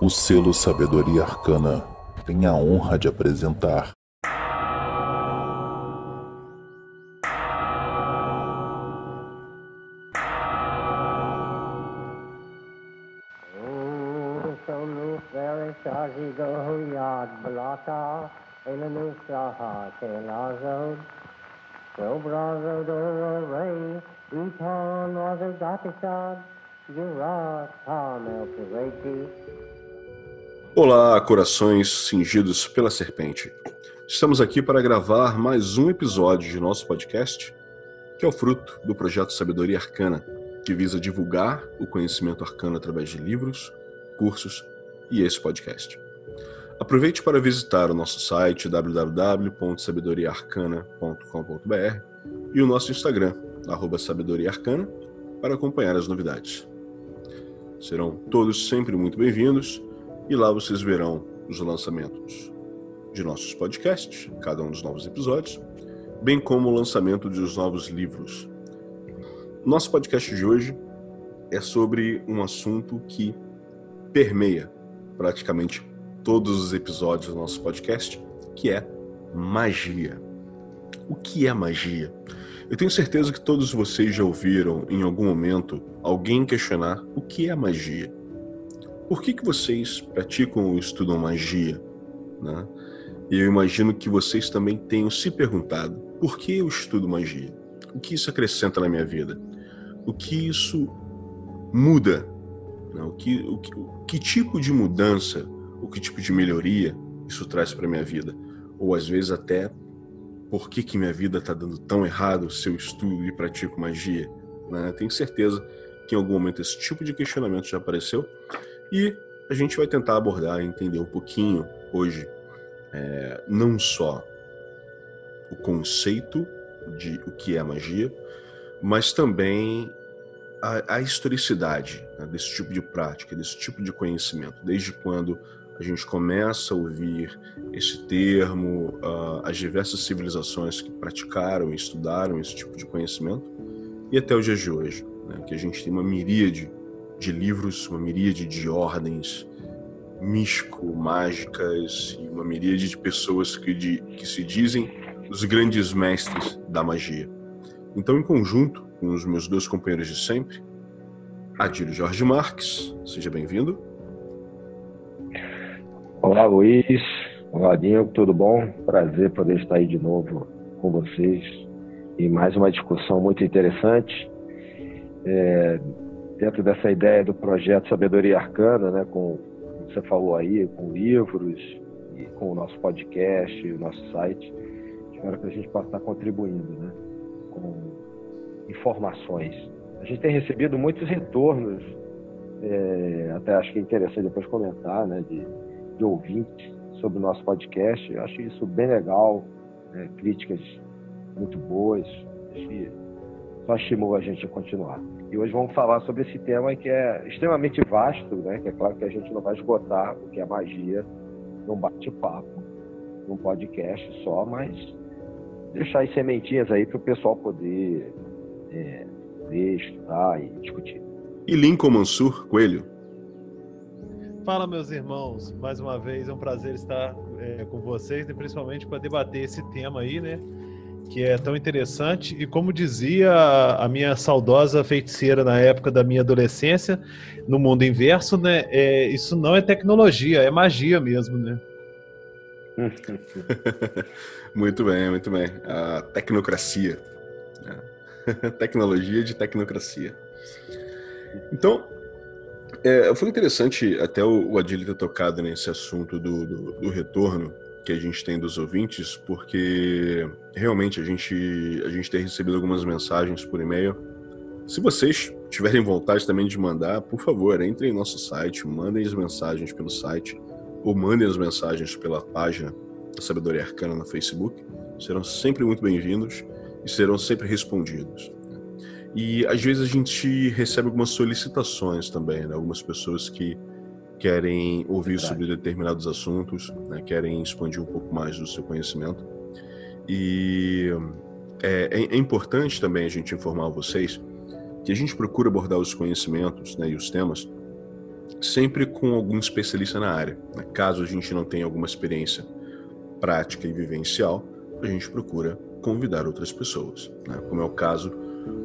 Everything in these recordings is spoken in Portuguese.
O selo Sabedoria Arcana tem a honra de apresentar Olá, corações cingidos pela serpente. Estamos aqui para gravar mais um episódio de nosso podcast, que é o fruto do projeto Sabedoria Arcana, que visa divulgar o conhecimento arcano através de livros, cursos e esse podcast. Aproveite para visitar o nosso site www.sabedoriaarcana.com.br e o nosso Instagram, @sabedoriaarcana, para acompanhar as novidades. Serão todos sempre muito bem-vindos e lá vocês verão os lançamentos de nossos podcasts, cada um dos novos episódios, bem como o lançamento dos novos livros. Nosso podcast de hoje é sobre um assunto que permeia praticamente todos os episódios do nosso podcast, que é magia. O que é magia? Eu tenho certeza que todos vocês já ouviram em algum momento alguém questionar o que é magia. Por que vocês praticam ou estudam magia, né? E eu imagino que vocês também tenham se perguntado: por que eu estudo magia? O que isso acrescenta na minha vida? O que isso muda? Né? Que tipo de mudança, ou que tipo de melhoria isso traz para a minha vida? Ou às vezes até, por que minha vida está dando tão errado se eu estudo e pratico magia? Né? Tenho certeza que em algum momento esse tipo de questionamento já apareceu. E a gente vai tentar abordar e entender um pouquinho hoje, não só o conceito de o que é magia, mas também a historicidade, né, desse tipo de prática, desse tipo de conhecimento. Desde quando a gente começa a ouvir esse termo, as diversas civilizações que praticaram e estudaram esse tipo de conhecimento, e até os dias de hoje, né, que a gente tem uma miríade de livros, uma miríade de ordens místico-mágicas e uma miríade de pessoas que se dizem os grandes mestres da magia. Então, em conjunto com os meus dois companheiros de sempre, Adílio Jorge Marques, seja bem-vindo. Olá, Luiz. Olá, Dinho, tudo bom? Prazer poder estar aí de novo com vocês e mais uma discussão muito interessante. Dentro dessa ideia do projeto Sabedoria Arcana, né, como você falou aí, com livros e com o nosso podcast, o nosso site, espero que a gente possa estar contribuindo, né, com informações. A gente tem recebido muitos retornos, até acho que é interessante depois comentar, né, de ouvintes sobre o nosso podcast. Eu acho isso bem legal, né, críticas muito boas, acho que só estimula a gente a continuar. E hoje vamos falar sobre esse tema que é extremamente vasto, né? Que é claro que a gente não vai esgotar o que é magia num bate-papo, num podcast só, mas deixar as sementinhas aí para o pessoal poder ler, estudar e discutir. E Lincoln Mansur Coelho. Fala, meus irmãos, mais uma vez é um prazer estar com vocês, e principalmente para debater esse tema aí, né? Que é tão interessante, e como dizia a minha saudosa feiticeira na época da minha adolescência, no mundo inverso, né, isso não é tecnologia, é magia mesmo, né? Muito bem, muito bem. A tecnocracia. Tecnologia de tecnocracia. Então, foi interessante até o Adílio ter tocado nesse assunto do retorno que a gente tem dos ouvintes, porque realmente a gente tem recebido algumas mensagens por e-mail. Se vocês tiverem vontade também de mandar, por favor, entrem em nosso site, mandem as mensagens pelo site ou mandem as mensagens pela página da Sabedoria Arcana no Facebook. Serão sempre muito bem-vindos e serão sempre respondidos. E às vezes a gente recebe algumas solicitações também, né? Algumas pessoas que querem ouvir sobre determinados assuntos, né? Querem expandir um pouco mais do seu conhecimento. E é importante também a gente informar vocês que a gente procura abordar os conhecimentos, né, e os temas sempre com algum especialista na área, né? Caso a gente não tenha alguma experiência prática e vivencial, a gente procura convidar outras pessoas, né? Como é o caso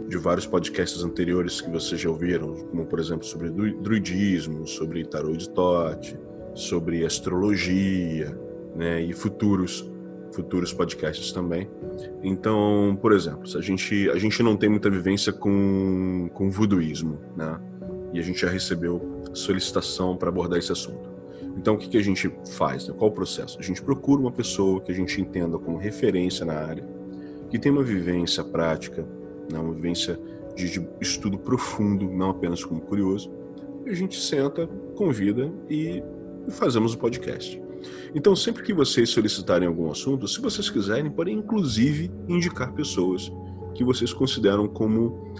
de vários podcasts anteriores que vocês já ouviram, como por exemplo sobre druidismo, sobre tarô de Thoth, sobre astrologia, né? E futuros podcasts também. Então, por exemplo, a gente não tem muita vivência com voodooísmo, né? E a gente já recebeu solicitação para abordar esse assunto. Então, o que a gente faz, né? Qual o processo? A gente procura uma pessoa que a gente entenda como referência na área, que tem uma vivência prática, né? Uma vivência de estudo profundo, não apenas como curioso. E a gente senta, convida e fazemos o podcast. Então, sempre que vocês solicitarem algum assunto, se vocês quiserem, podem inclusive indicar pessoas que vocês consideram como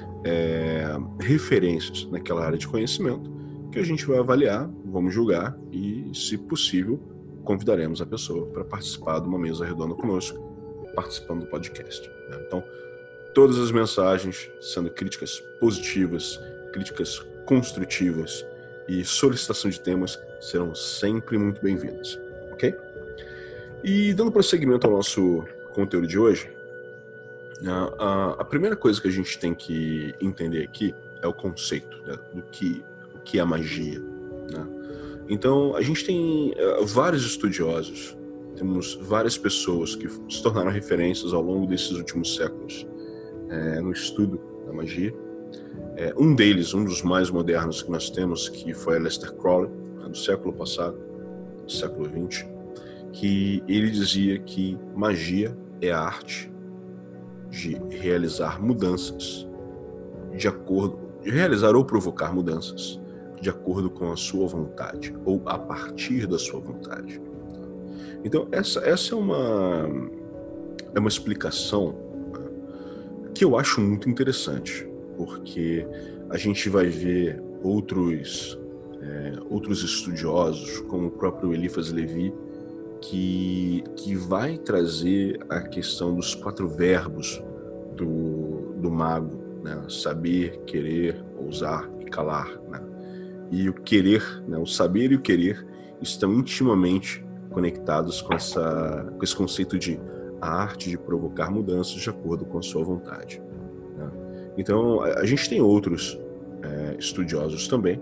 referências naquela área de conhecimento, que a gente vai avaliar, vamos julgar e, se possível, convidaremos a pessoa para participar de uma mesa redonda conosco, participando do podcast, né? Então, todas as mensagens, sendo críticas positivas, críticas construtivas e solicitação de temas, serão sempre muito bem-vindas, ok? E dando prosseguimento ao nosso conteúdo de hoje, a primeira coisa que a gente tem que entender aqui é o conceito, né, do que é magia, né? Então, a gente tem vários estudiosos, temos várias pessoas que se tornaram referências ao longo desses últimos séculos no estudo da magia. Um deles, um dos mais modernos que nós temos, que foi Aleister Crowley, do século passado, do século XX, que ele dizia que magia é a arte de realizar mudanças de realizar ou provocar mudanças de acordo com a sua vontade, ou a partir da sua vontade. Então, essa é uma explicação que eu acho muito interessante, porque a gente vai ver outros estudiosos, como o próprio Eliphas Levi, que vai trazer a questão dos 4 verbos do mago, né? Saber, querer, ousar e calar, né? E o querer, né? O saber e o querer estão intimamente conectados com esse conceito de a arte de provocar mudanças de acordo com a sua vontade, né? Então, a gente tem outros estudiosos também,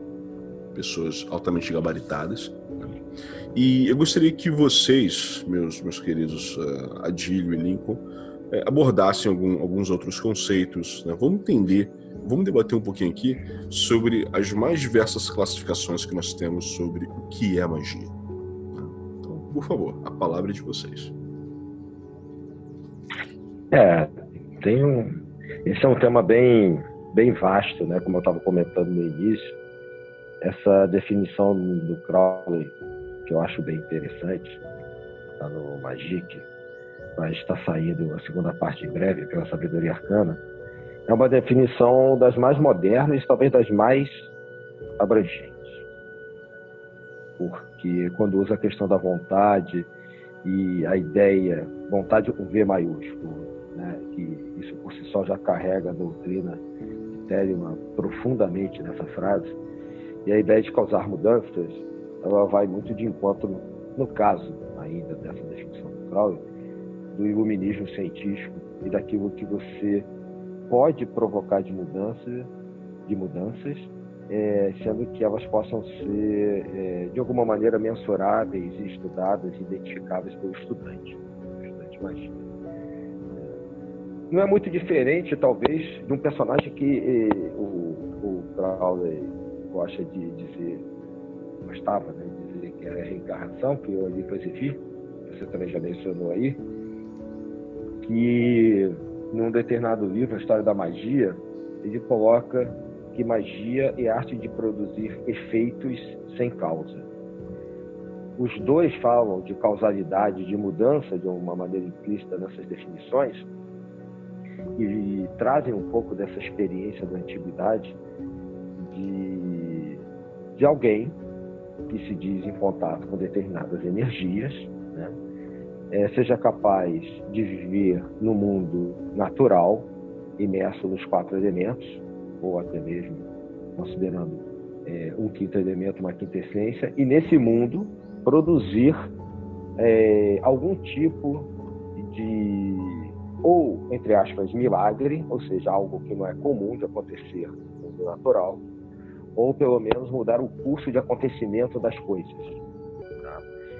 pessoas altamente gabaritadas, né? E eu gostaria que vocês, meus queridos Adílio e Lincoln, abordassem alguns outros conceitos, né? Vamos debater um pouquinho aqui sobre as mais diversas classificações que nós temos sobre o que é magia, né? Então, por favor, a palavra é de vocês. Esse é um tema bem vasto, né? Como eu estava comentando no início, essa definição do Crowley, que eu acho bem interessante, está no Magic, mas está saindo a segunda parte em breve, pela Sabedoria Arcana, é uma definição das mais modernas e talvez das mais abrangentes. Porque quando usa a questão da vontade e a ideia, vontade com V maiúsculo, né, que isso por si só já carrega a doutrina de Telemann profundamente nessa frase, e a ideia de causar mudanças, ela vai muito de encontro, no caso ainda dessa definição do Crowley, do iluminismo científico e daquilo que você pode provocar de mudanças, sendo que elas possam ser, de alguma maneira, mensuráveis, estudadas, identificáveis pelo estudante magia. Não é muito diferente, talvez, de um personagem que o Crowley gosta de dizer, gostava, né, de dizer que era a reencarnação, que eu ali classifico, você também já mencionou aí, que num determinado livro, A História da Magia, ele coloca que magia é a arte de produzir efeitos sem causa. Os dois falam de causalidade, de mudança, de uma maneira implícita nessas definições, e trazem um pouco dessa experiência da antiguidade de alguém que se diz em contato com determinadas energias, né? Seja capaz de viver no mundo natural, imerso nos 4 elementos, ou até mesmo considerando um quinto elemento, uma quinta essência, e nesse mundo produzir algum tipo de, ou, entre aspas, milagre, ou seja, algo que não é comum de acontecer no mundo natural, ou pelo menos mudar o curso de acontecimento das coisas. Tá?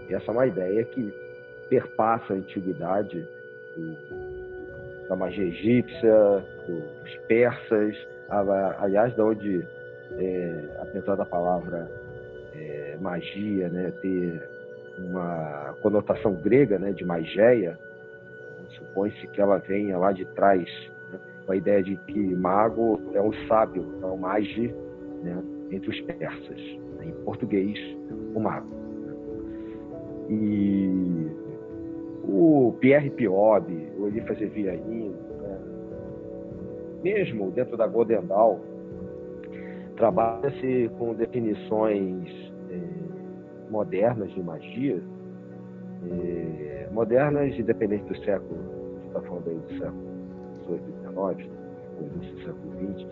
E essa é uma ideia que perpassa a antiguidade da magia egípcia, dos persas, aliás, de onde, apesar da palavra magia, né, ter uma conotação grega, né, de mageia, supõe-se que ela venha lá de trás, né, com a ideia de que mago é um sábio, é um magi, né, entre os persas, né, em português, o mago. Né. E o Pierre Piobi, o Eliphas Levianin, né, mesmo dentro da Golden Dawn, trabalha-se com definições modernas de magia, modernas independente do século, você está falando aí do século XVIII, XIX, ou início do século XX,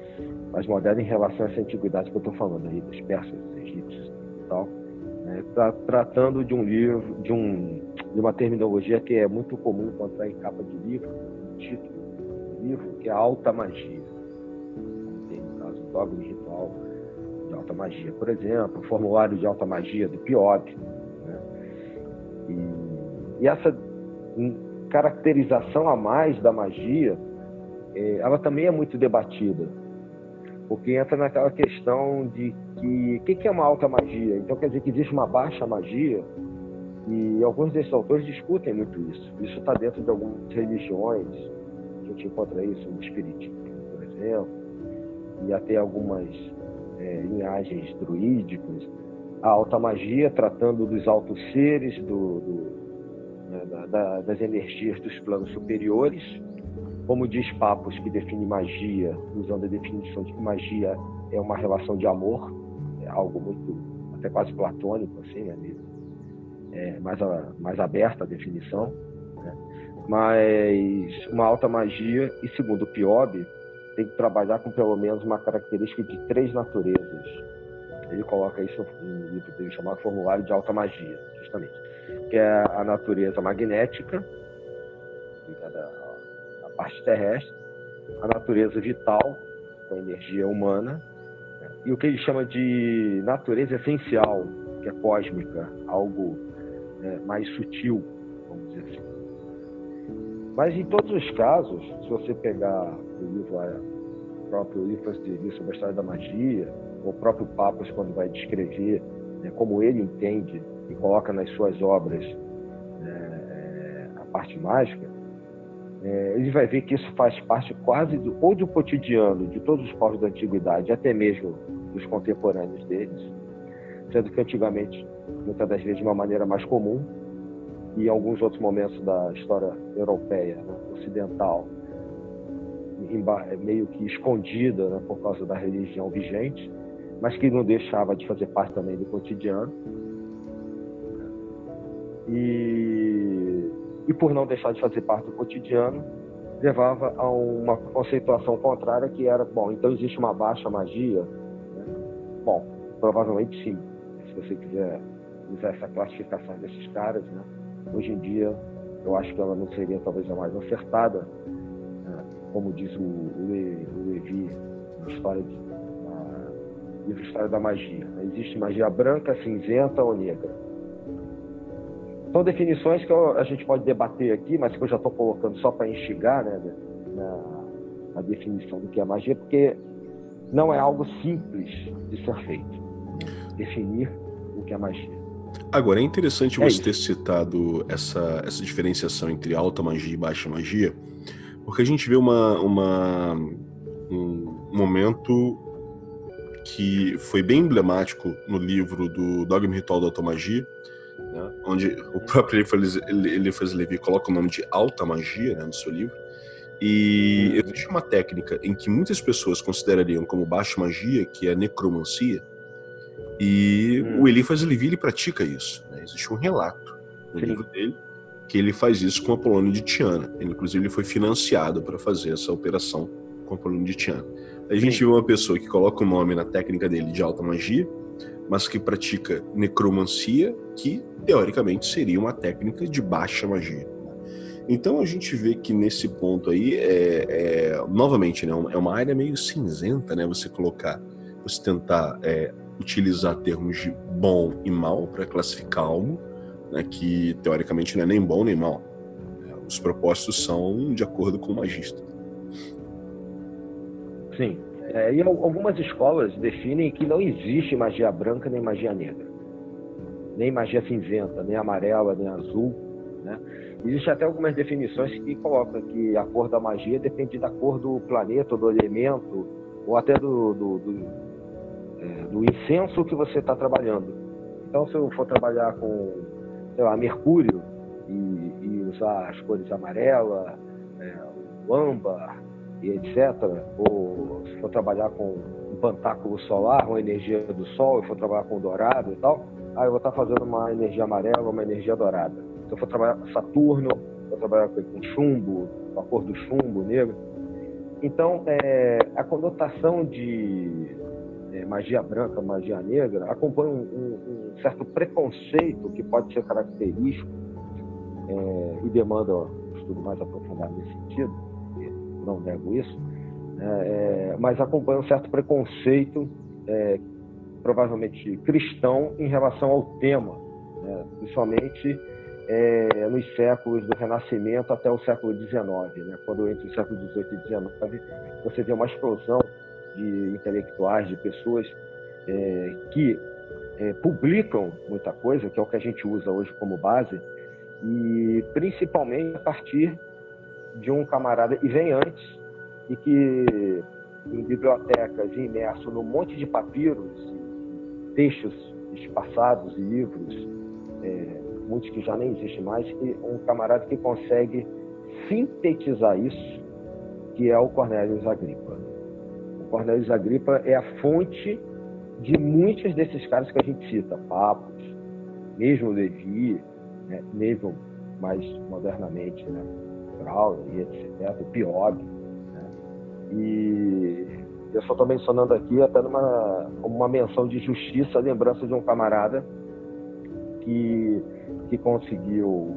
mas moderna em relação a essa antiguidade que eu estou falando aí, dos persas, dos egípcios e tal, né, tratando de um livro, de uma terminologia que é muito comum encontrar em capa de livro, no título do livro, que é a alta magia. Tem, no caso, o dogma ritual de alta magia, por exemplo, o formulário de alta magia do Piobi, né? E essa caracterização a mais da magia, ela também é muito debatida, porque entra naquela questão de que que é uma alta magia? Então quer dizer que existe uma baixa magia, e alguns desses autores discutem muito isso. Isso está dentro de algumas religiões, a gente encontra isso no espiritismo, por exemplo, e até algumas linhagens druídicas. A alta magia, tratando dos altos seres, das energias dos planos superiores, como diz Papos, que define magia, usando a definição de que magia é uma relação de amor, é algo muito, até quase platônico, assim, né? Mais aberta a definição, né? Mas uma alta magia, e segundo o Piobi, tem que trabalhar com pelo menos uma característica de 3 naturezas. Ele coloca isso no livro dele chamado Formulário de Alta Magia, justamente, que é a natureza magnética, ligada à parte terrestre, a natureza vital, com a energia humana, né? E o que ele chama de natureza essencial, que é cósmica, algo mais sutil, vamos dizer assim. Mas em todos os casos, se você pegar o livro, o próprio livro sobre a história da magia, o próprio Papos, quando vai descrever, né, como ele entende e coloca nas suas obras a parte mágica, ele vai ver que isso faz parte quase ou do cotidiano de todos os povos da antiguidade, até mesmo dos contemporâneos deles, sendo que antigamente, muitas das vezes, de uma maneira mais comum, e em alguns outros momentos da história europeia, né, ocidental, meio que escondida, né, por causa da religião vigente, mas que não deixava de fazer parte também do cotidiano. E por não deixar de fazer parte do cotidiano, levava a uma conceituação contrária, que era, bom, então existe uma baixa magia? Né? Bom, provavelmente sim, se você quiser usar essa classificação desses caras, né? Hoje em dia, eu acho que ela não seria talvez a mais acertada, né? Como diz o Levi no livro História da Magia. Existe magia branca, cinzenta ou negra. São definições que a gente pode debater aqui, mas que eu já estou colocando só para instigar, né, na definição do que é magia, porque não é algo simples de ser feito, né? Definir o que é magia. Agora, é interessante você ter citado essa diferenciação entre alta magia e baixa magia, porque a gente vê um momento que foi bem emblemático no livro do Dogma Ritual da Alta Magia, né, onde o próprio Eliphas Levi coloca o nome de alta magia, né, no seu livro, e existe uma técnica em que muitas pessoas considerariam como baixa magia, que é a necromancia, e o Eliphas Levi, ele pratica isso, né? Existe um relato no livro dele que ele faz isso com Apolônio de Tiana. Ele, inclusive, ele foi financiado para fazer essa operação com Apolônio de Tiana. A gente vê uma pessoa que coloca o nome na técnica dele de alta magia, mas que pratica necromancia, que teoricamente seria uma técnica de baixa magia. Então a gente vê que nesse ponto aí, novamente, né, é uma área meio cinzenta, né, você tentar utilizar termos de bom e mal para classificar algo, né, que teoricamente não é nem bom nem mal. Os propósitos são de acordo com o magista. Sim. E algumas escolas definem que não existe magia branca nem magia negra. Nem magia cinzenta, nem amarela, nem azul, né? Existem até algumas definições que colocam que a cor da magia depende da cor do planeta, do elemento, ou até do incenso que você está trabalhando. Então, se eu for trabalhar com, sei lá, mercúrio e usar as cores amarela, o âmbar e etc., ou se for trabalhar com um pantáculo solar, uma energia do sol, e for trabalhar com dourado e tal, eu vou estar fazendo uma energia amarela, uma energia dourada. Se eu for trabalhar com Saturno, vou trabalhar com chumbo, com a cor do chumbo negro. Então, a conotação de magia branca, magia negra, acompanha um certo preconceito que pode ser característico e demanda um estudo mais aprofundado nesse sentido, não nego isso, mas acompanha um certo preconceito, provavelmente cristão, em relação ao tema, principalmente nos séculos do Renascimento até o século XIX, quando entre o século XVIII e XIX você vê uma explosão de intelectuais, de pessoas que publicam muita coisa, que é o que a gente usa hoje como base, e principalmente a partir de um camarada, e vem antes, e que em bibliotecas, imerso num monte de papiros, textos espaçados e livros, muitos que já nem existem mais, e um camarada que consegue sintetizar isso, que é o Cornelius Agrippa. O Cornelius Agrippa é a fonte de muitos desses caras que a gente cita, Papos, mesmo Levi, mesmo mais modernamente, Crowley, etc., o Piobi, e eu só estou mencionando aqui até como uma menção de justiça, a lembrança de um camarada que conseguiu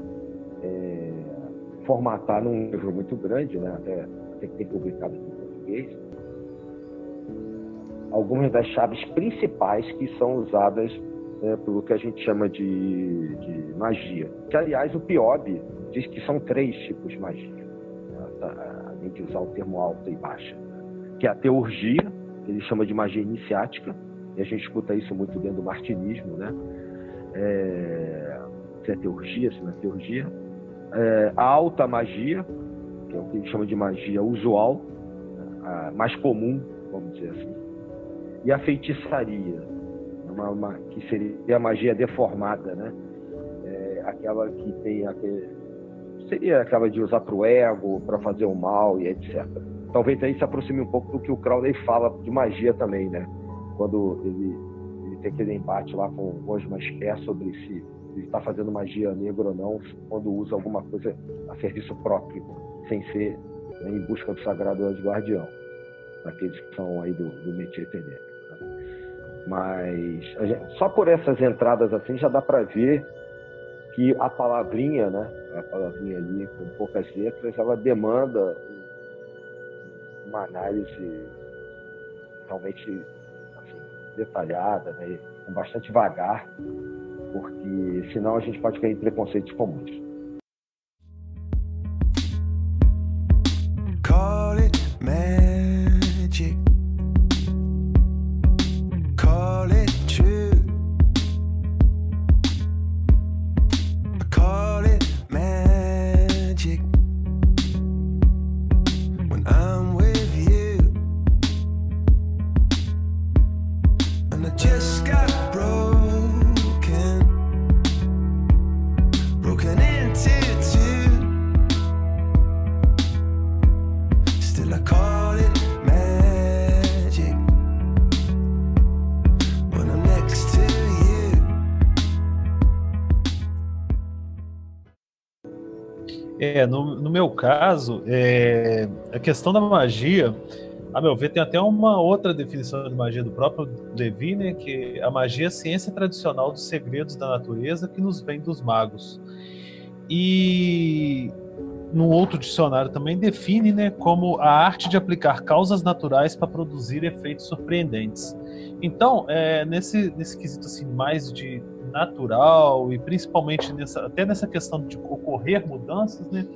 formatar num livro muito grande, até que tem publicado aqui em português, algumas das chaves principais que são usadas pelo que a gente chama de magia. Que, aliás, o Piobi diz que são 3 tipos de magia, além de usar o termo alta e baixa, que é a teurgia, que ele chama de magia iniciática, e a gente escuta isso muito dentro do martinismo, se é teurgia, se não é teurgia. A alta magia, que é o que ele chama de magia usual, a mais comum, vamos dizer assim. E a feitiçaria, que seria a magia deformada, aquela que tem seria aquela de usar para o ego, para fazer o mal e etc. Talvez aí se aproxime um pouco do que o Crowley fala de magia também, quando ele tem aquele embate lá com o Osman Spé sobre se ele está fazendo magia negra ou não, quando usa alguma coisa a serviço próprio, sem ser em busca do sagrado anjo guardião, daqueles que são aí do métier tenebro. Mas só por essas entradas assim já dá para ver que a palavrinha ali com poucas letras, ela demanda uma análise realmente assim, detalhada, com bastante vagar, porque senão a gente pode cair em preconceitos comuns. Call it magic. Call it true. Call it magic. When I'm with you, and I just got broken into two. Still I call it magic when I'm next to you. No meu caso, a questão da magia, A meu ver, tem até uma outra definição de magia do próprio Levi, né, que a magia é a ciência tradicional dos segredos da natureza que nos vem dos magos. E num outro dicionário também define, né, como a arte de aplicar causas naturais para produzir efeitos surpreendentes. Então, nesse quesito assim, mais de natural e principalmente até nessa questão de ocorrer mudanças, né,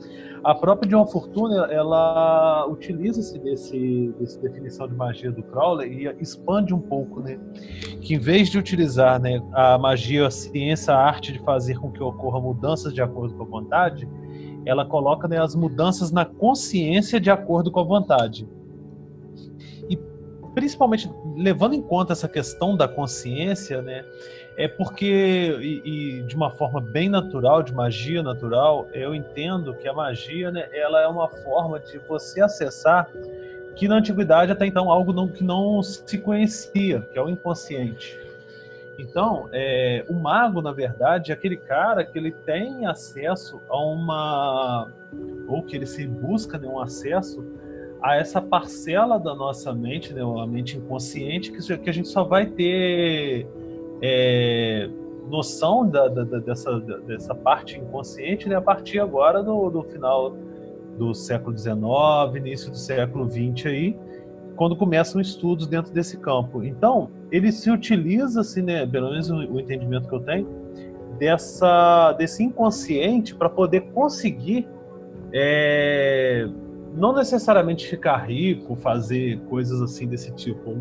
a própria John Fortune, ela utiliza-se dessa definição de magia do Crowley e expande um pouco, né, que em vez de utilizar, né, a magia, a ciência, a arte de fazer com que ocorra mudanças de acordo com a vontade, ela coloca, né, as mudanças na consciência de acordo com a vontade. E principalmente levando em conta essa questão da consciência, né, é porque, e de uma forma bem natural, de magia natural, eu entendo que a magia, né, ela é uma forma de você acessar que na antiguidade até então algo que não se conhecia, que é o inconsciente. Então, o mago, na verdade, é aquele cara que ele tem acesso a ou que ele se busca, né, um acesso a essa parcela da nossa mente, né, a mente inconsciente, que a gente só vai ter noção dessa parte inconsciente, né, a partir agora do final do século XIX, início do século XX aí, quando começam estudos dentro desse campo. Então, ele se utiliza, assim, né, pelo menos o entendimento que eu tenho, desse inconsciente para poder conseguir não necessariamente ficar rico, fazer coisas assim desse tipo,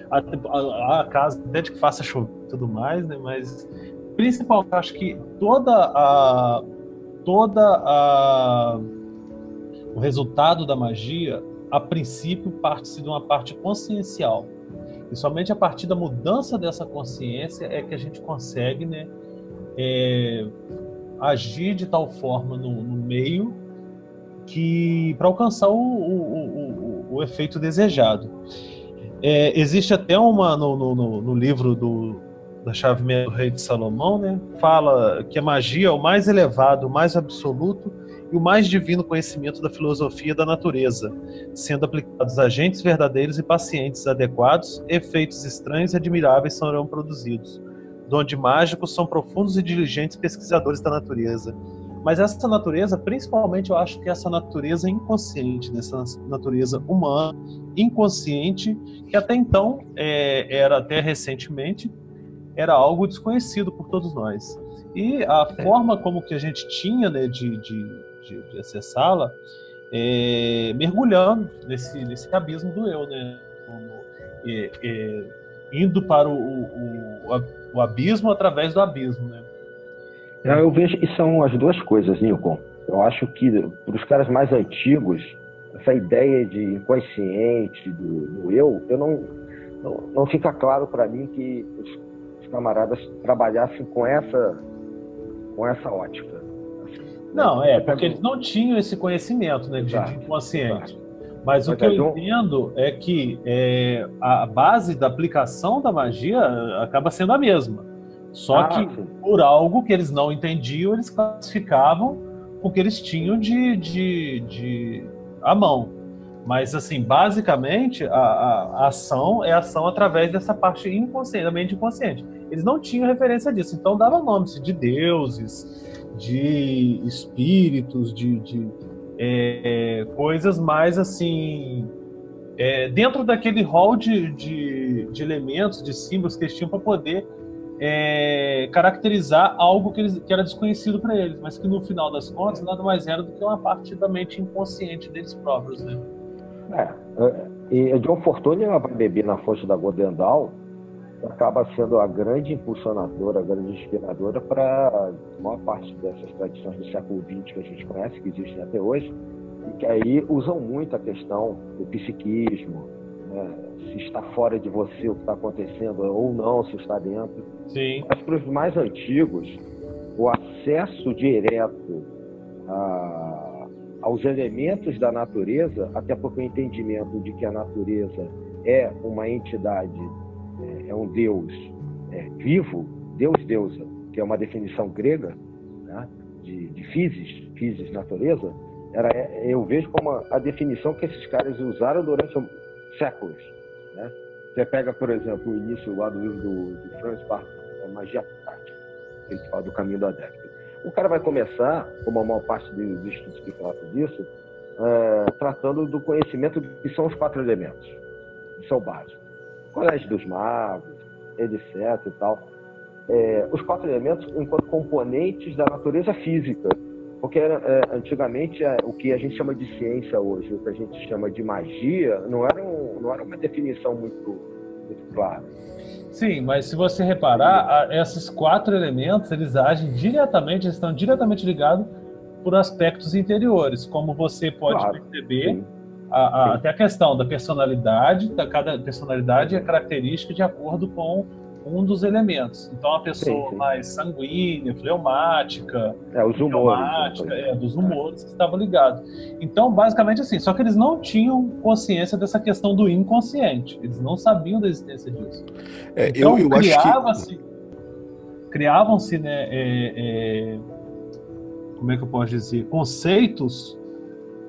a casa até de que faça chover e tudo mais, né, mas principalmente acho que o resultado da magia, a princípio, parte-se de uma parte consciencial. E somente a partir da mudança dessa consciência é que a gente consegue, né, agir de tal forma no meio para alcançar o efeito desejado. Existe até no livro da Chave Meia do Rei de Salomão, né, fala que a magia é o mais elevado, o mais absoluto e o mais divino conhecimento da filosofia da natureza, sendo aplicados agentes verdadeiros e pacientes adequados, efeitos estranhos e admiráveis serão produzidos. Donde mágicos são profundos e diligentes pesquisadores da natureza. Mas essa natureza, principalmente, eu acho que essa natureza inconsciente, essa natureza humana, inconsciente, que até então, era até recentemente, era algo desconhecido por todos nós. E a forma como que a gente tinha, né, de acessá-la, mergulhando nesse abismo do eu, né, indo para o abismo através do abismo, né. Eu vejo que são as duas coisas, Nilton. Eu acho que para os caras mais antigos, essa ideia de inconsciente do eu não fica claro para mim que os camaradas trabalhassem com essa ótica. Não, porque eles não tinham esse conhecimento, né, de inconsciente. Exato. Mas o que eu entendo é que a base da aplicação da magia acaba sendo a mesma. Só que por algo que eles não entendiam, eles classificavam com o que eles tinham à mão. Mas, assim, basicamente, a ação é ação através dessa parte inconsciente, da mente inconsciente. Eles não tinham referência disso, então dava nomes de deuses, de espíritos, de coisas mais, assim, dentro daquele rol de elementos, de símbolos que eles tinham para poder caracterizar algo que era desconhecido para eles, mas que no final das contas nada mais era do que uma parte da mente inconsciente deles próprios, né? E a John Fortune, ela vai beber na fonte da Godendal, acaba sendo a grande impulsionadora, a grande inspiradora para a maior parte dessas tradições do século XX que a gente conhece, que existem até hoje, e que aí usam muito a questão do psiquismo, né? Se está fora de você o que está acontecendo ou não, se está dentro. Sim. Mas para os mais antigos, o acesso direto aos elementos da natureza, até porque o entendimento de que a natureza é uma entidade, é um Deus vivo, Deus-deusa, que é uma definição grega, né, de physis, natureza, eu vejo como a definição que esses caras usaram durante séculos, né? Você pega, por exemplo, o início lá do livro do Franz Barton, Magia Tática, que ele fala do caminho do adepto. O cara vai começar, como a maior parte dos estudos que tratam disso, tratando do conhecimento que são os 4 elementos, que são básicos. Colégio dos Magos, etc. e tal. Os 4 elementos enquanto componentes da natureza física, porque antigamente o que a gente chama de ciência hoje, o que a gente chama de magia, não era uma definição muito clara. Sim, mas se você reparar, esses 4 elementos, eles estão diretamente ligados por aspectos interiores, como você pode perceber, até a questão da personalidade, cada personalidade é característica de acordo com um dos elementos. Então, a pessoa mais sanguínea, fleumática, os humores, dos humores que estavam ligados. Então, basicamente assim, só que eles não tinham consciência dessa questão do inconsciente. Eles não sabiam da existência disso. Então, eu acho que... criavam-se, né, como é que eu posso dizer, conceitos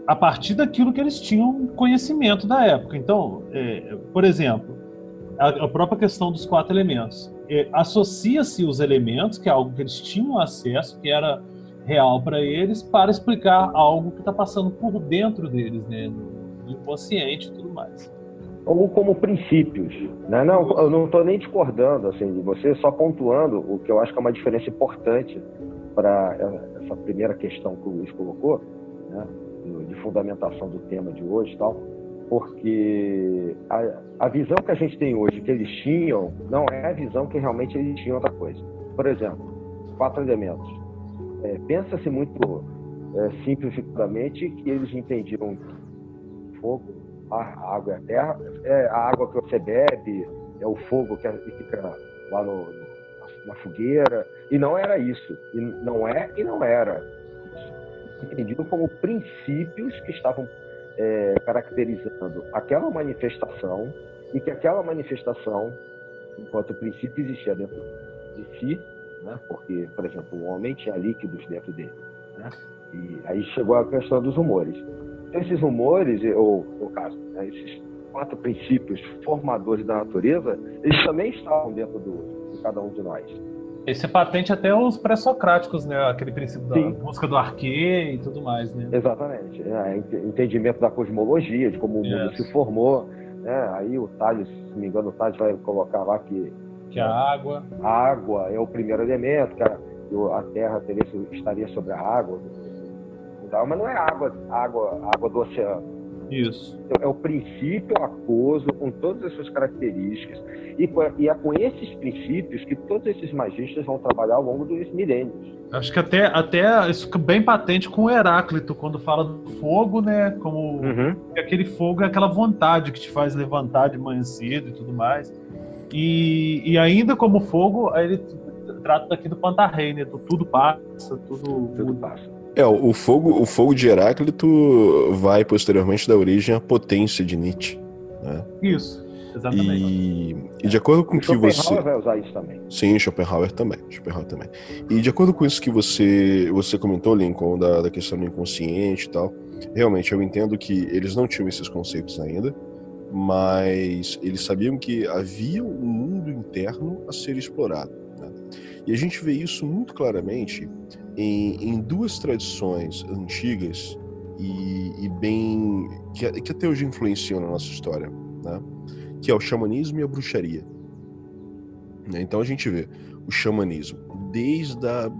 a partir daquilo que eles tinham conhecimento da época. Então, por exemplo, a própria questão dos 4 elementos. Associa-se os elementos, que é algo que eles tinham acesso, que era real para eles, para explicar algo que está passando por dentro deles, né, no inconsciente e tudo mais. Ou como princípios, né? Não, eu não estou nem discordando assim, de você, só pontuando o que eu acho que é uma diferença importante para essa primeira questão que o Luiz colocou, né, de fundamentação do tema de hoje e tal. Porque a visão que a gente tem hoje, que eles tinham, não é a visão que realmente eles tinham da coisa. Por exemplo, 4 elementos. Pensa-se muito simplificadamente que eles entendiam fogo, a água e a terra, a água que você bebe, é o fogo que fica lá na fogueira, e não era isso. E não era. Entendido como princípios que estavam caracterizando aquela manifestação, e que aquela manifestação, enquanto princípio, existia dentro de si, né? Porque, por exemplo, o homem tinha líquidos dentro dele, né? E aí chegou a questão dos humores. Esses humores, ou no caso, né, esses 4 princípios formadores da natureza, eles também estavam dentro de cada um de nós. Esse é patente até os pré-socráticos, né? Aquele princípio da busca do arquê e tudo mais, né? Exatamente. Entendimento da cosmologia, de como o mundo se formou. Né? Aí o Tales, se não me engano, o Tales vai colocar lá que a água é o primeiro elemento, que a Terra estaria sobre a água. Mas não é água do oceano. Isso. É o princípio aquoso, com todas as suas características. E é com esses princípios que todos esses magistas vão trabalhar ao longo dos milênios. Acho que até isso fica bem patente com o Heráclito, quando fala do fogo, né? Como aquele fogo é aquela vontade que te faz levantar de manhã cedo e tudo mais. E ainda como fogo, aí ele trata daqui do Pantarrei, né? Do tudo passa, tudo passa. O fogo de Heráclito vai posteriormente dar origem à potência de Nietzsche, né? Isso, exatamente. E de acordo com que você... Schopenhauer vai usar isso também. Sim, Schopenhauer também. E de acordo com isso que você comentou, Lincoln, da questão do inconsciente e tal, realmente eu entendo que eles não tinham esses conceitos ainda, mas eles sabiam que havia um mundo interno a ser explorado, né? E a gente vê isso muito claramente em 2 tradições antigas e bem que até hoje influenciam na nossa história, né? Que é o xamanismo e a bruxaria. Então a gente vê o xamanismo desde da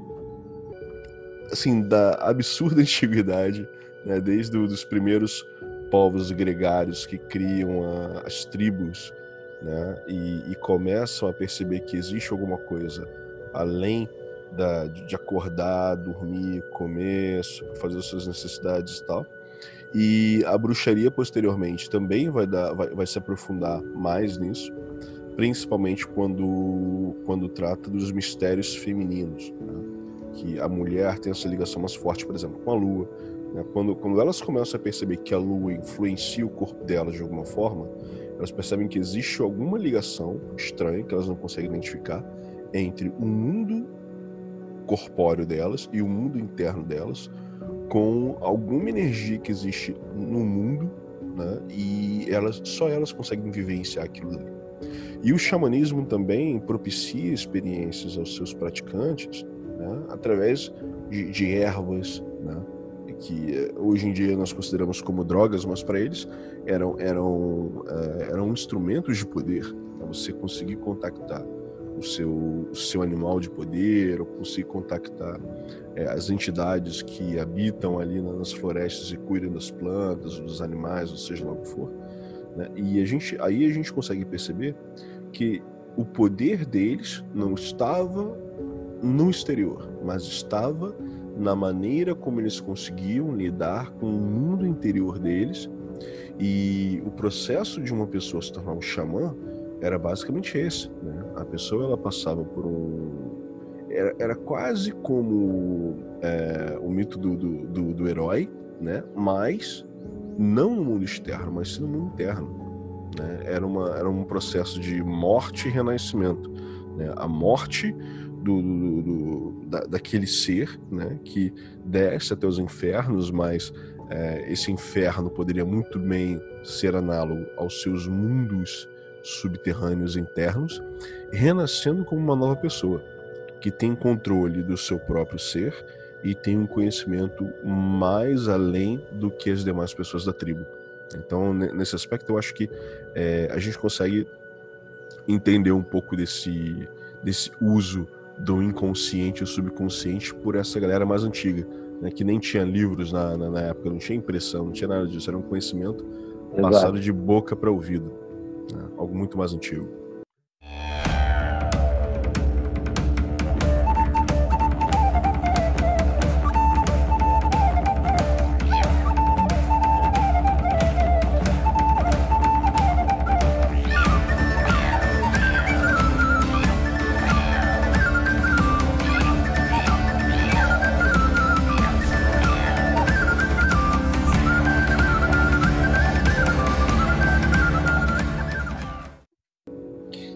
absurda antiguidade, né? Desde os primeiros povos gregários que criam as tribos, né? E começam a perceber que existe alguma coisa além de acordar, dormir, comer, fazer as suas necessidades e tal. E a bruxaria posteriormente também vai se aprofundar mais nisso, principalmente quando trata dos mistérios femininos, né? Que a mulher tem essa ligação mais forte, por exemplo, com a lua, né? Quando elas começam a perceber que a lua influencia o corpo delas de alguma forma, elas percebem que existe alguma ligação estranha que elas não conseguem identificar entre o mundo corpóreo delas e o mundo interno delas, com alguma energia que existe no mundo, né? E só elas conseguem vivenciar aquilo ali. E o xamanismo também propicia experiências aos seus praticantes, né? Através de ervas, né? Que hoje em dia nós consideramos como drogas, mas para eles eram instrumentos de poder, para você conseguir contactar o seu animal de poder, ou conseguir contactar as entidades que habitam ali nas florestas e cuidam das plantas, dos animais, ou seja lá o que for, né? E aí a gente consegue perceber que o poder deles não estava no exterior, mas estava na maneira como eles conseguiam lidar com o mundo interior deles. E o processo de uma pessoa se tornar um xamã era basicamente esse, né? A pessoa, ela passava por era quase como o mito do herói, né? Mas não no mundo externo, mas sim no mundo interno, né? Era um processo de morte e renascimento, né? A morte daquele ser, né? Que desce até os infernos, mas esse inferno poderia muito bem ser análogo aos seus mundos subterrâneos internos, renascendo como uma nova pessoa, que tem controle do seu próprio ser e tem um conhecimento mais além do que as demais pessoas da tribo. Então, nesse aspecto, eu acho que a gente consegue entender um pouco desse uso do inconsciente ou subconsciente por essa galera mais antiga, né, que nem tinha livros na época, não tinha impressão, não tinha nada disso, era um conhecimento passado de boca para ouvido, né, algo muito mais antigo.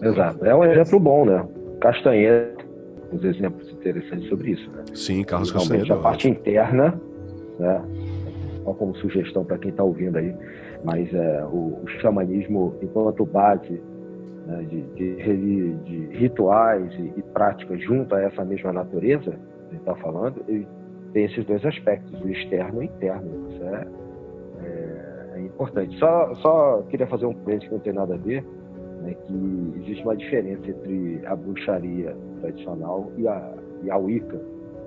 Exato. É um exemplo bom, né? Castanheira, uns exemplos interessantes sobre isso, né? Sim, Carlos Realmente Castanheira. a parte interna, né? Só como sugestão para quem está ouvindo aí, mas o xamanismo, enquanto base, né, de rituais e práticas junto a essa mesma natureza que a gente está falando, ele tem esses dois aspectos, o externo e o interno. Isso é importante. Só queria fazer um parênteses que não tem nada a ver, né, que existe uma diferença entre a bruxaria tradicional e a Wicca,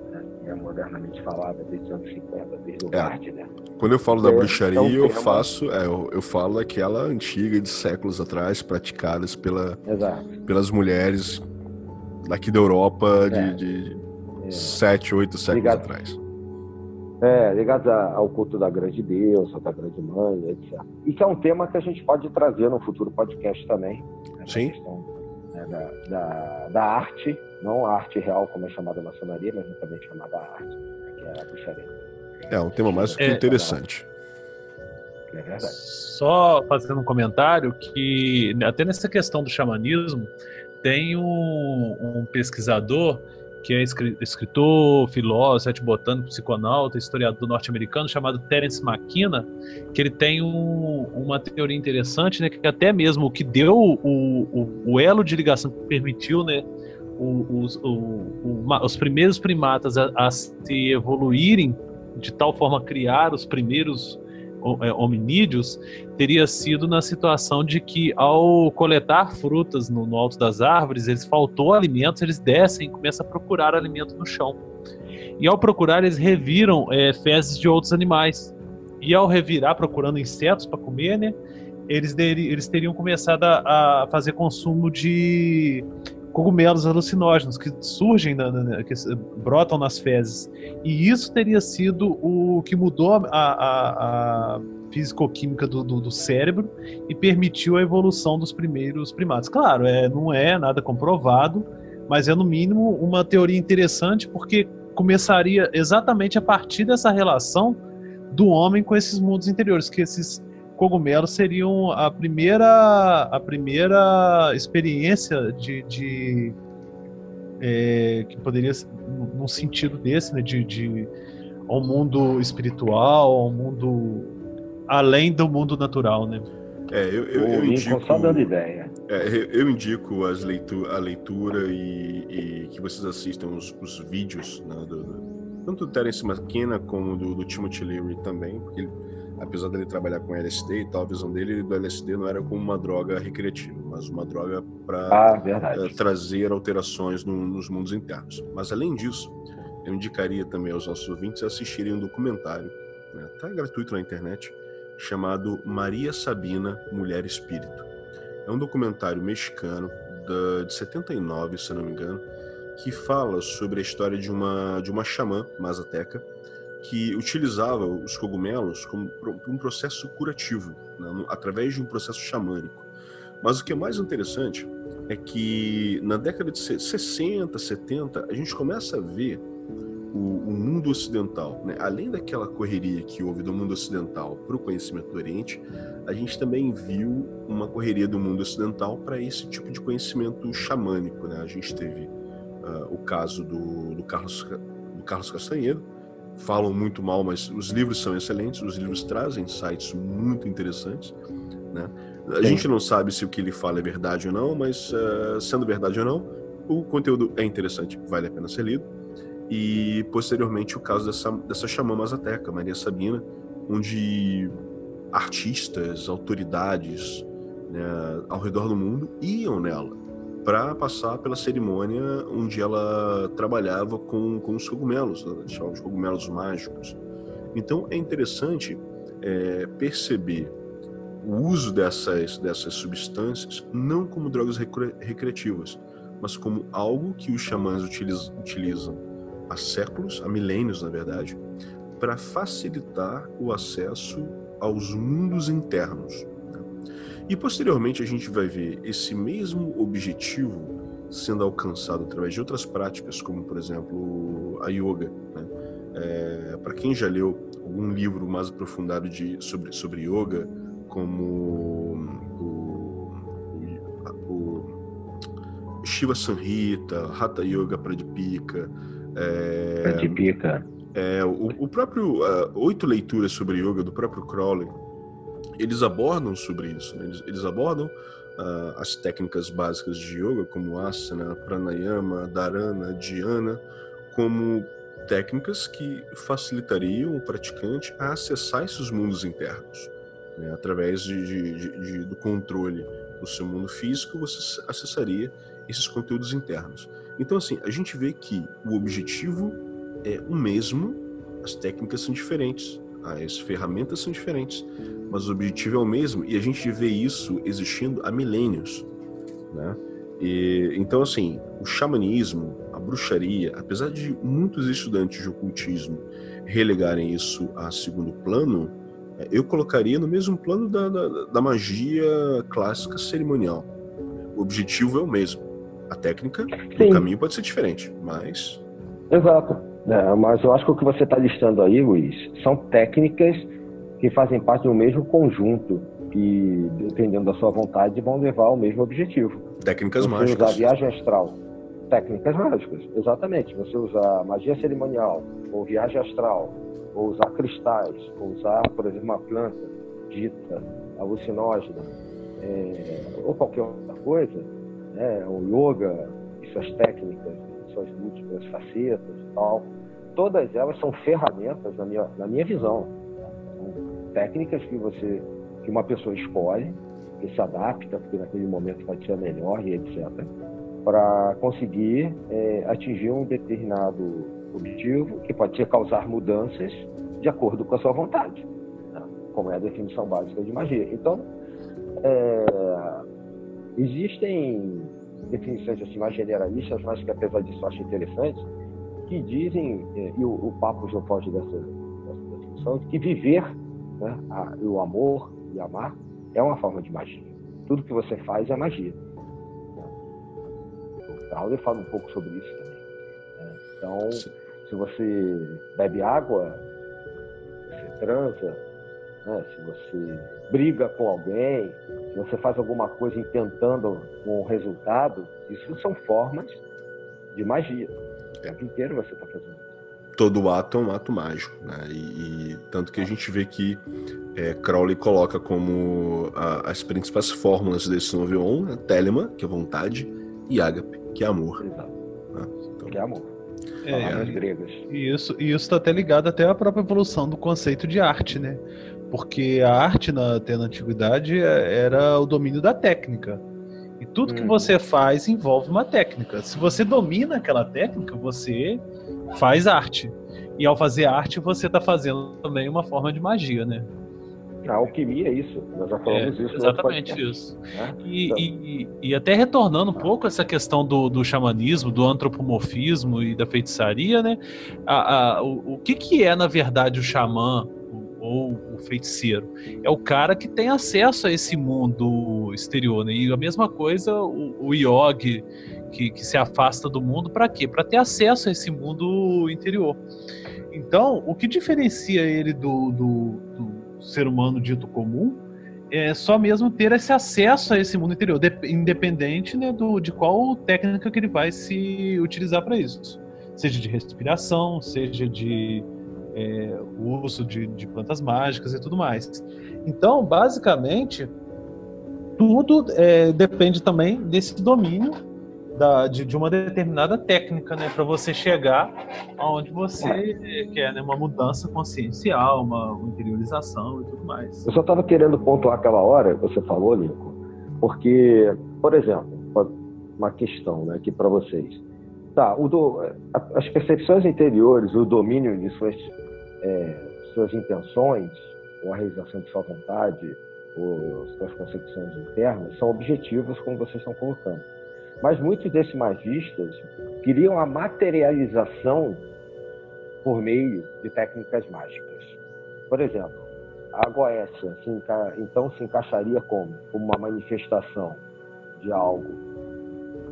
né, que é modernamente falada desde os anos 50, desde o Bard, né? Quando eu falo da bruxaria, um eu falo daquela antiga de séculos atrás, praticadas pelas mulheres daqui da Europa de 7, 8 séculos atrás. Ligados ao culto da grande deusa, da grande mãe, etc. E que é um tema que a gente pode trazer no futuro podcast também. Né, sim. A questão, né, da arte, não a arte real como é chamada na maçonaria, mas também chamada arte, né, que é a bruxaria. É um tema mais que interessante. É verdade. Só fazendo um comentário que até nessa questão do xamanismo tem um pesquisador que é escritor, filósofo, etnobotânico, psiconauta, historiador norte-americano, chamado Terence McKenna, que ele tem uma teoria interessante, né, que até mesmo o que deu o elo de ligação que permitiu, né, os primeiros primatas a se evoluírem de tal forma a criar os primeiros hominídeos, teria sido na situação de que, ao coletar frutas no alto das árvores, eles faltou alimentos, eles descem e começam a procurar alimento no chão. E ao procurar, eles reviram fezes de outros animais. E ao revirar, procurando insetos para comer, né, eles teriam começado a fazer consumo de cogumelos alucinógenos que surgem, que brotam nas fezes. E isso teria sido o que mudou a fisicoquímica do cérebro e permitiu a evolução dos primeiros primatas. Claro, não é nada comprovado, mas é no mínimo uma teoria interessante, porque começaria exatamente a partir dessa relação do homem com esses mundos interiores, que esses cogumelos seriam a primeira experiência que poderia, num sentido desse, né, de a um mundo espiritual, a um mundo além do mundo natural, né? Eu O indico. Lincoln só dando ideia. Eu indico a leitura e que vocês assistam os vídeos, né, tanto do Terence McKenna como do Timothy Leary também, porque ele, apesar dele trabalhar com LSD e tal, a visão dele do LSD não era como uma droga recreativa, mas uma droga para Verdade. trazer alterações nos mundos internos. Mas além disso, eu indicaria também aos nossos ouvintes assistirem um documentário, né, tá gratuito na internet, chamado Maria Sabina, Mulher Espírito. É um documentário mexicano de 79, se não me engano, que fala sobre a história de uma xamã mazateca que utilizava os cogumelos como um processo curativo, né, através de um processo xamânico. Mas o que é mais interessante é que na década de 60, 70, a gente começa a ver o mundo ocidental, né? Além daquela correria que houve do mundo ocidental para o conhecimento do Oriente, a gente também viu uma correria do mundo ocidental para esse tipo de conhecimento xamânico, né? A gente teve o caso do Carlos Castanheira. Falam muito mal, mas os livros são excelentes, os livros trazem insights muito interessantes, né? A gente não sabe se o que ele fala é verdade ou não, mas sendo verdade ou não, o conteúdo é interessante, vale a pena ser lido. E posteriormente o caso dessa xamã mazateca, Maria Sabina, onde artistas, autoridades, né, ao redor do mundo iam nela para passar pela cerimônia onde ela trabalhava com os cogumelos, né, os cogumelos mágicos. Então é interessante perceber o uso dessas substâncias não como drogas recreativas, mas como algo que os xamãs utilizam há séculos, há milênios na verdade, para facilitar o acesso aos mundos internos. Né? E posteriormente a gente vai ver esse mesmo objetivo sendo alcançado através de outras práticas, como por exemplo a yoga. Né? Para quem já leu algum livro mais aprofundado sobre yoga, como o Shiva Samhita, Hatha Yoga Pradipika, o próprio 8 leituras sobre yoga do próprio Crowley, eles abordam sobre isso, né? Eles abordam as técnicas básicas de yoga, como asana, pranayama, dharana, dhyana, como técnicas que facilitariam o praticante a acessar esses mundos internos, né? Através do controle do seu mundo físico, você acessaria esses conteúdos internos. Então, assim, a gente vê que o objetivo é o mesmo, as técnicas são diferentes, as ferramentas são diferentes, mas o objetivo é o mesmo, e a gente vê isso existindo há milênios, né? Então, assim, o xamanismo, a bruxaria, apesar de muitos estudantes de ocultismo relegarem isso a segundo plano, eu colocaria no mesmo plano da magia clássica cerimonial. O objetivo é o mesmo. A técnica, o caminho pode ser diferente, mas... Exato. Mas eu acho que o que você está listando aí, Luiz, são técnicas que fazem parte do mesmo conjunto e, dependendo da sua vontade, vão levar ao mesmo objetivo. Técnicas você mágicas. Usar viagem astral. Técnicas mágicas, exatamente. Você usar magia cerimonial, ou viagem astral, ou usar cristais, ou usar, por exemplo, uma planta dita alucinógena, ou qualquer outra coisa, o yoga e suas técnicas, suas múltiplas facetas e tal, todas elas são ferramentas, na minha visão. São técnicas que uma pessoa escolhe, que se adapta, porque naquele momento vai ser a melhor e etc., para conseguir atingir um determinado objetivo, que pode ser causar mudanças de acordo com a sua vontade, né? Como é a definição básica de magia. Então, existem definições assim, mais generalistas, mas que apesar disso eu acho interessante, que dizem, e o Papo já foge dessa definição, que viver, né, o amor e amar é uma forma de magia. Tudo que você faz é magia. O Crowley fala um pouco sobre isso também. Então, se você bebe água, você transa, né, se você briga com alguém, se você faz alguma coisa intentando um resultado, isso são formas de magia. O tempo inteiro você está fazendo isso. todo ato é um ato mágico, né? E tanto que a gente vê que Crowley coloca como as principais fórmulas desse novo on, né? Telema, que é vontade, e ágape, que é amor. Exato. Né? Então, Que é amor. É, Palavras gregas. E isso está até ligado até à própria evolução do conceito de arte, né? Porque a arte até na antiguidade era o domínio da técnica. E tudo que você faz envolve uma técnica. Se você domina aquela técnica, você faz arte. E ao fazer arte, você está fazendo também uma forma de magia, né? A alquimia é isso. Nós já falamos isso. Exatamente no podcast, isso. né? E até retornando um pouco essa questão do xamanismo, do antropomorfismo e da feitiçaria, né? O que é, na verdade, o xamã ou o feiticeiro? É o cara que tem acesso a esse mundo exterior, né? E a mesma coisa o yogi, que se afasta do mundo, para quê? Para ter acesso a esse mundo interior. Então, o que diferencia ele do ser humano dito comum é só mesmo ter esse acesso a esse mundo interior, independente, né, de qual técnica que ele vai se utilizar para isso. Seja de respiração, seja de uso de plantas mágicas e tudo mais. Então, basicamente, tudo depende também desse domínio de uma determinada técnica, né, para você chegar aonde você quer, né, uma mudança consciencial, uma interiorização e tudo mais. Eu só estava querendo pontuar aquela hora que você falou, Lincoln, porque, por exemplo, uma questão, né, aqui para vocês. Tá, as percepções interiores, o domínio de suas intenções, ou a realização de sua vontade, ou suas concepções internas, são objetivos, como vocês estão colocando. Mas muitos desses magistas queriam a materialização por meio de técnicas mágicas. Por exemplo, a Goécia então se encaixaria como uma manifestação de algo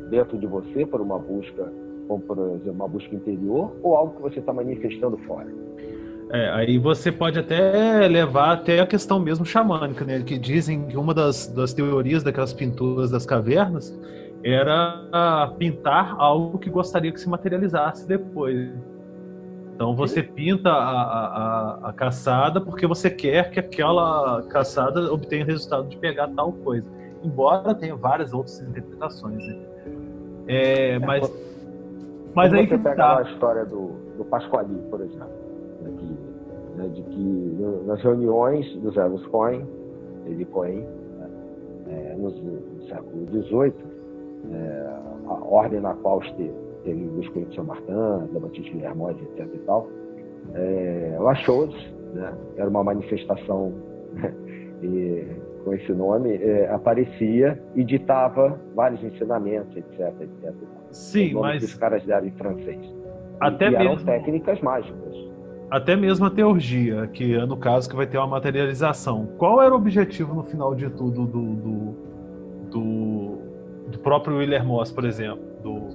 dentro de você, por uma busca, como por exemplo, uma busca interior, ou algo que você está manifestando fora. Aí você pode até levar até a questão mesmo xamânica, né? Que dizem que uma das teorias daquelas pinturas das cavernas era pintar algo que gostaria que se materializasse depois. Então você pinta a caçada porque você quer que aquela caçada obtenha o resultado de pegar tal coisa. Embora tenha várias outras interpretações, né? Mas aí você que pega a história do Pasquali, por exemplo, de que nas reuniões do Zé Luz Cohen, no século XVIII, a ordem na qual teve o Escolho de São Martin, da Batista de Hermógenes, etc. e tal, La Chose, né, era uma manifestação, né, e com esse nome, aparecia e ditava vários ensinamentos, etc. Sim, mas os caras deram em francês. Até e eram mesmo técnicas mágicas. Até mesmo a teurgia, que é no caso que vai ter uma materialização. Qual era o objetivo no final de tudo do próprio Wilhelmos, por exemplo? Do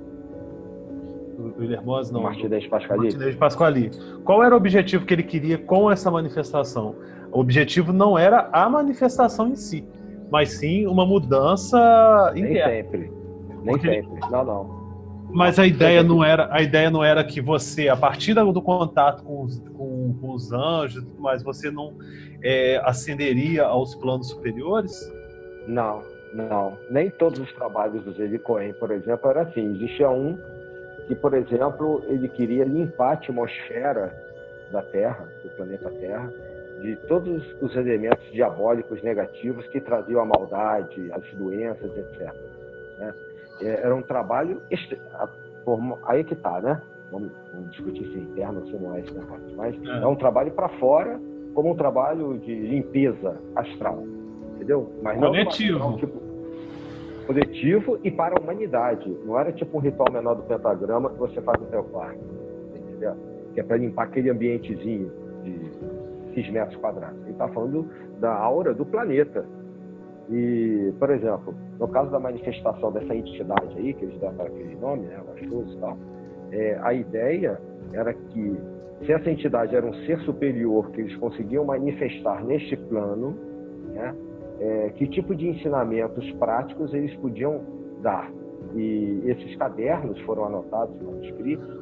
Wilhelmos, não. Martinez Pasquali. Martinez Pasquali. Qual era o objetivo que ele queria com essa manifestação? O objetivo não era a manifestação em si, mas sim uma mudança interna. Nem sempre. Não. Mas a ideia não era que você, a partir do contato com os anjos, mas você não ascenderia aos planos superiores? Não. Nem todos os trabalhos do Zé Cohen, por exemplo, era assim. Existia um que, por exemplo, ele queria limpar a atmosfera da Terra, do planeta Terra, de todos os elementos diabólicos negativos que traziam a maldade, as doenças, etc. Né? Era um trabalho... Aí que tá, né? Vamos discutir se é interno ou se não é esse negócio. Mas é um trabalho para fora, como um trabalho de limpeza astral. Entendeu? Mas coletivo. Não coletivo e para a humanidade. Não era tipo um ritual menor do pentagrama que você faz no teu quarto. Entendeu? Que é para limpar aquele ambientezinho de 6 metros quadrados. Ele está falando da aura do planeta. E, por exemplo, no caso da manifestação dessa entidade aí, que eles deram aquele nome, né, Lachoso e tal, a ideia era que, se essa entidade era um ser superior que eles conseguiam manifestar neste plano, né, que tipo de ensinamentos práticos eles podiam dar. E esses cadernos foram anotados, manuscritos,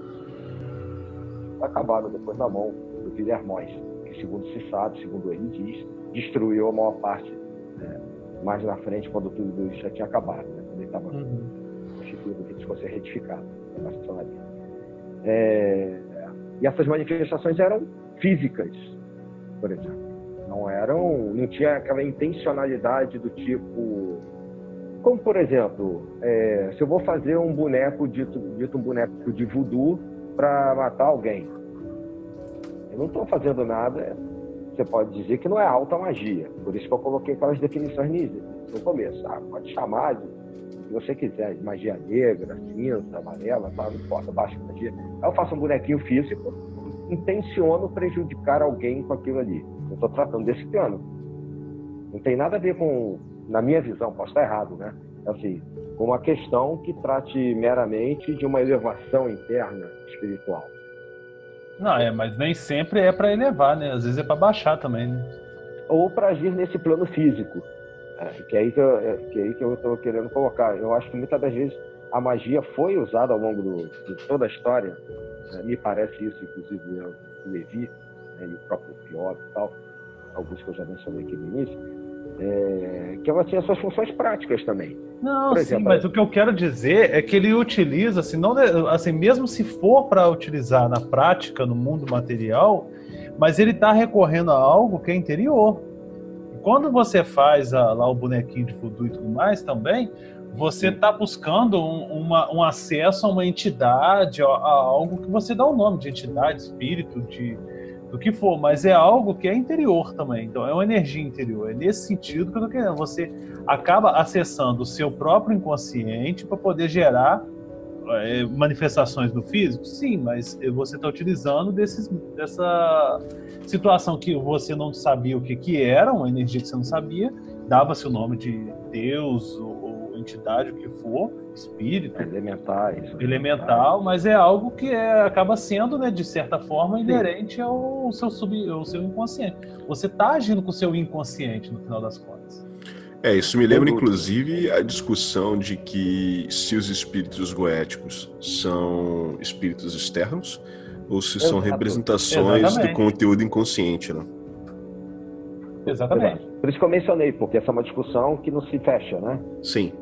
acabaram depois na mão do Villermoz, que segundo se sabe, segundo ele diz, destruiu a maior parte, né, mais na frente, quando tudo isso já tinha acabado, né, quando ele estava constituído, que isso fosse retificado na maçonaria. E essas manifestações eram físicas, por exemplo. Não tinha aquela intencionalidade do tipo... Como, por exemplo, se eu vou fazer um boneco, dito um boneco de voodoo para matar alguém. Eu não estou fazendo nada, você pode dizer que não é alta magia. Por isso que eu coloquei aquelas definições no começo. Pode chamar de que você quiser, de magia negra, cinza, amarela, não importa, baixa magia. Aí eu faço um bonequinho físico, intenciono prejudicar alguém com aquilo ali. Eu estou tratando desse plano. Não tem nada a ver com, na minha visão, posso estar errado, né? Assim, com uma questão que trate meramente de uma elevação interna espiritual. Não, mas nem sempre é para elevar, né? Às vezes é para baixar também, né? Ou para agir nesse plano físico. Que é aí que eu estou querendo colocar. Eu acho que muitas das vezes a magia foi usada ao longo de toda a história. Me parece isso, inclusive o Levi, né, e o próprio Pior e tal, alguns que eu já mencionei aqui no início, que ela tinha suas funções práticas também. Não, por exemplo, sim, mas o que eu quero dizer é que ele utiliza, assim, não, assim, mesmo se for para utilizar na prática, no mundo material, mas ele está recorrendo a algo que é interior. E quando você faz lá o bonequinho de voodoo e tudo mais também, você está buscando um acesso a uma entidade, a algo que você dá o nome de entidade, espírito, do que for, mas é algo que é interior também, então é uma energia interior, é nesse sentido que eu tô querendo, você acaba acessando o seu próprio inconsciente para poder gerar manifestações no físico, sim, mas você está utilizando dessa situação que você não sabia o que era, uma energia que você não sabia, dava-se o nome de Deus ou entidade, o que for, espírito, elemental, mas é algo que acaba sendo, né, de certa forma, inerente ao seu inconsciente. Você está agindo com o seu inconsciente, no final das contas. Isso me lembra, inclusive, a discussão de que se os espíritos goéticos são espíritos externos ou se são representações do conteúdo inconsciente, né? Exatamente. Por isso que eu mencionei, porque essa é uma discussão que não se fecha, né? Sim,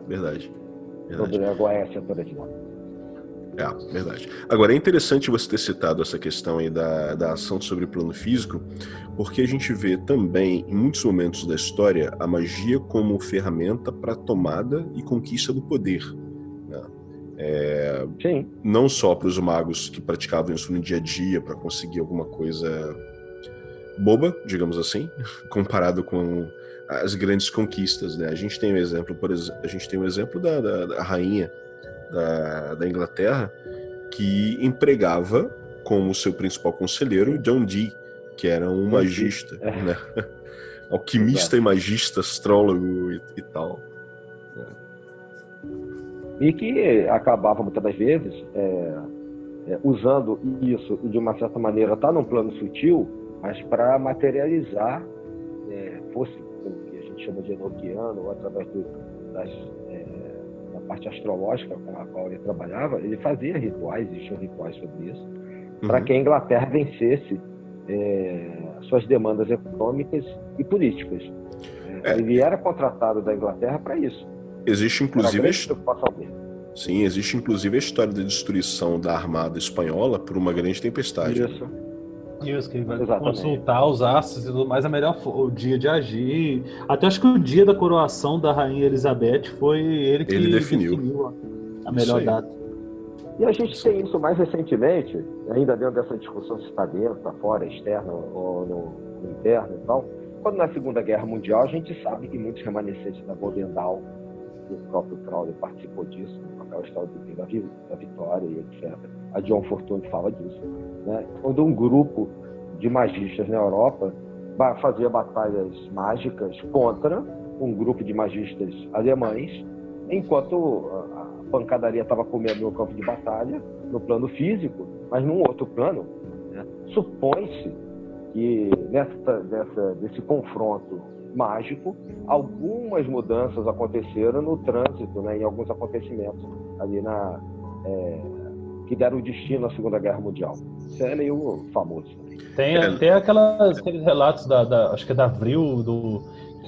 verdade. Sobre a Goécia, por exemplo. Verdade. Agora, é interessante você ter citado essa questão aí da ação sobre o plano físico, porque a gente vê também, em muitos momentos da história, a magia como ferramenta para tomada e conquista do poder. Né? Sim. Não só para os magos que praticavam isso no dia a dia para conseguir alguma coisa boba, digamos assim, comparado com as grandes conquistas, né? A gente tem um exemplo, da rainha da Inglaterra, que empregava como seu principal conselheiro John Dee, que era um magista, né? Alquimista e magista, astrólogo e tal. E que acabava muitas das vezes usando isso de uma certa maneira, tá num plano sutil, mas para materializar, fosse o que a gente chama de enoquiano, ou através da parte astrológica com a qual ele trabalhava, ele fazia rituais, existiam rituais sobre isso, para que a Inglaterra vencesse suas demandas econômicas e políticas. Ele era contratado da Inglaterra para isso. Existe inclusive existe inclusive a história da destruição da armada espanhola por uma grande tempestade. Isso, que ele vai consultar os astros e tudo mais, o dia de agir. Até acho que o dia da coroação da Rainha Elizabeth foi ele que definiu a melhor data. E a gente tem isso mais recentemente, ainda dentro dessa discussão se está dentro, está fora, externo ou no interno e tal. Quando na Segunda Guerra Mundial, a gente sabe que muitos remanescentes da Golden Dawn, o próprio Crowley participou disso, no papel histórico da Vitória e etc. A John Fortune fala disso. Né? Quando um grupo de magistas na Europa fazia batalhas mágicas contra um grupo de magistas alemães, enquanto a pancadaria estava comendo no campo de batalha, no plano físico, mas num outro plano, né? Supõe-se que desse confronto mágico, algumas mudanças aconteceram no trânsito, né, em alguns acontecimentos ali que deram o destino à Segunda Guerra Mundial. Isso é meio famoso. Tem até aqueles relatos acho que é da Avril, que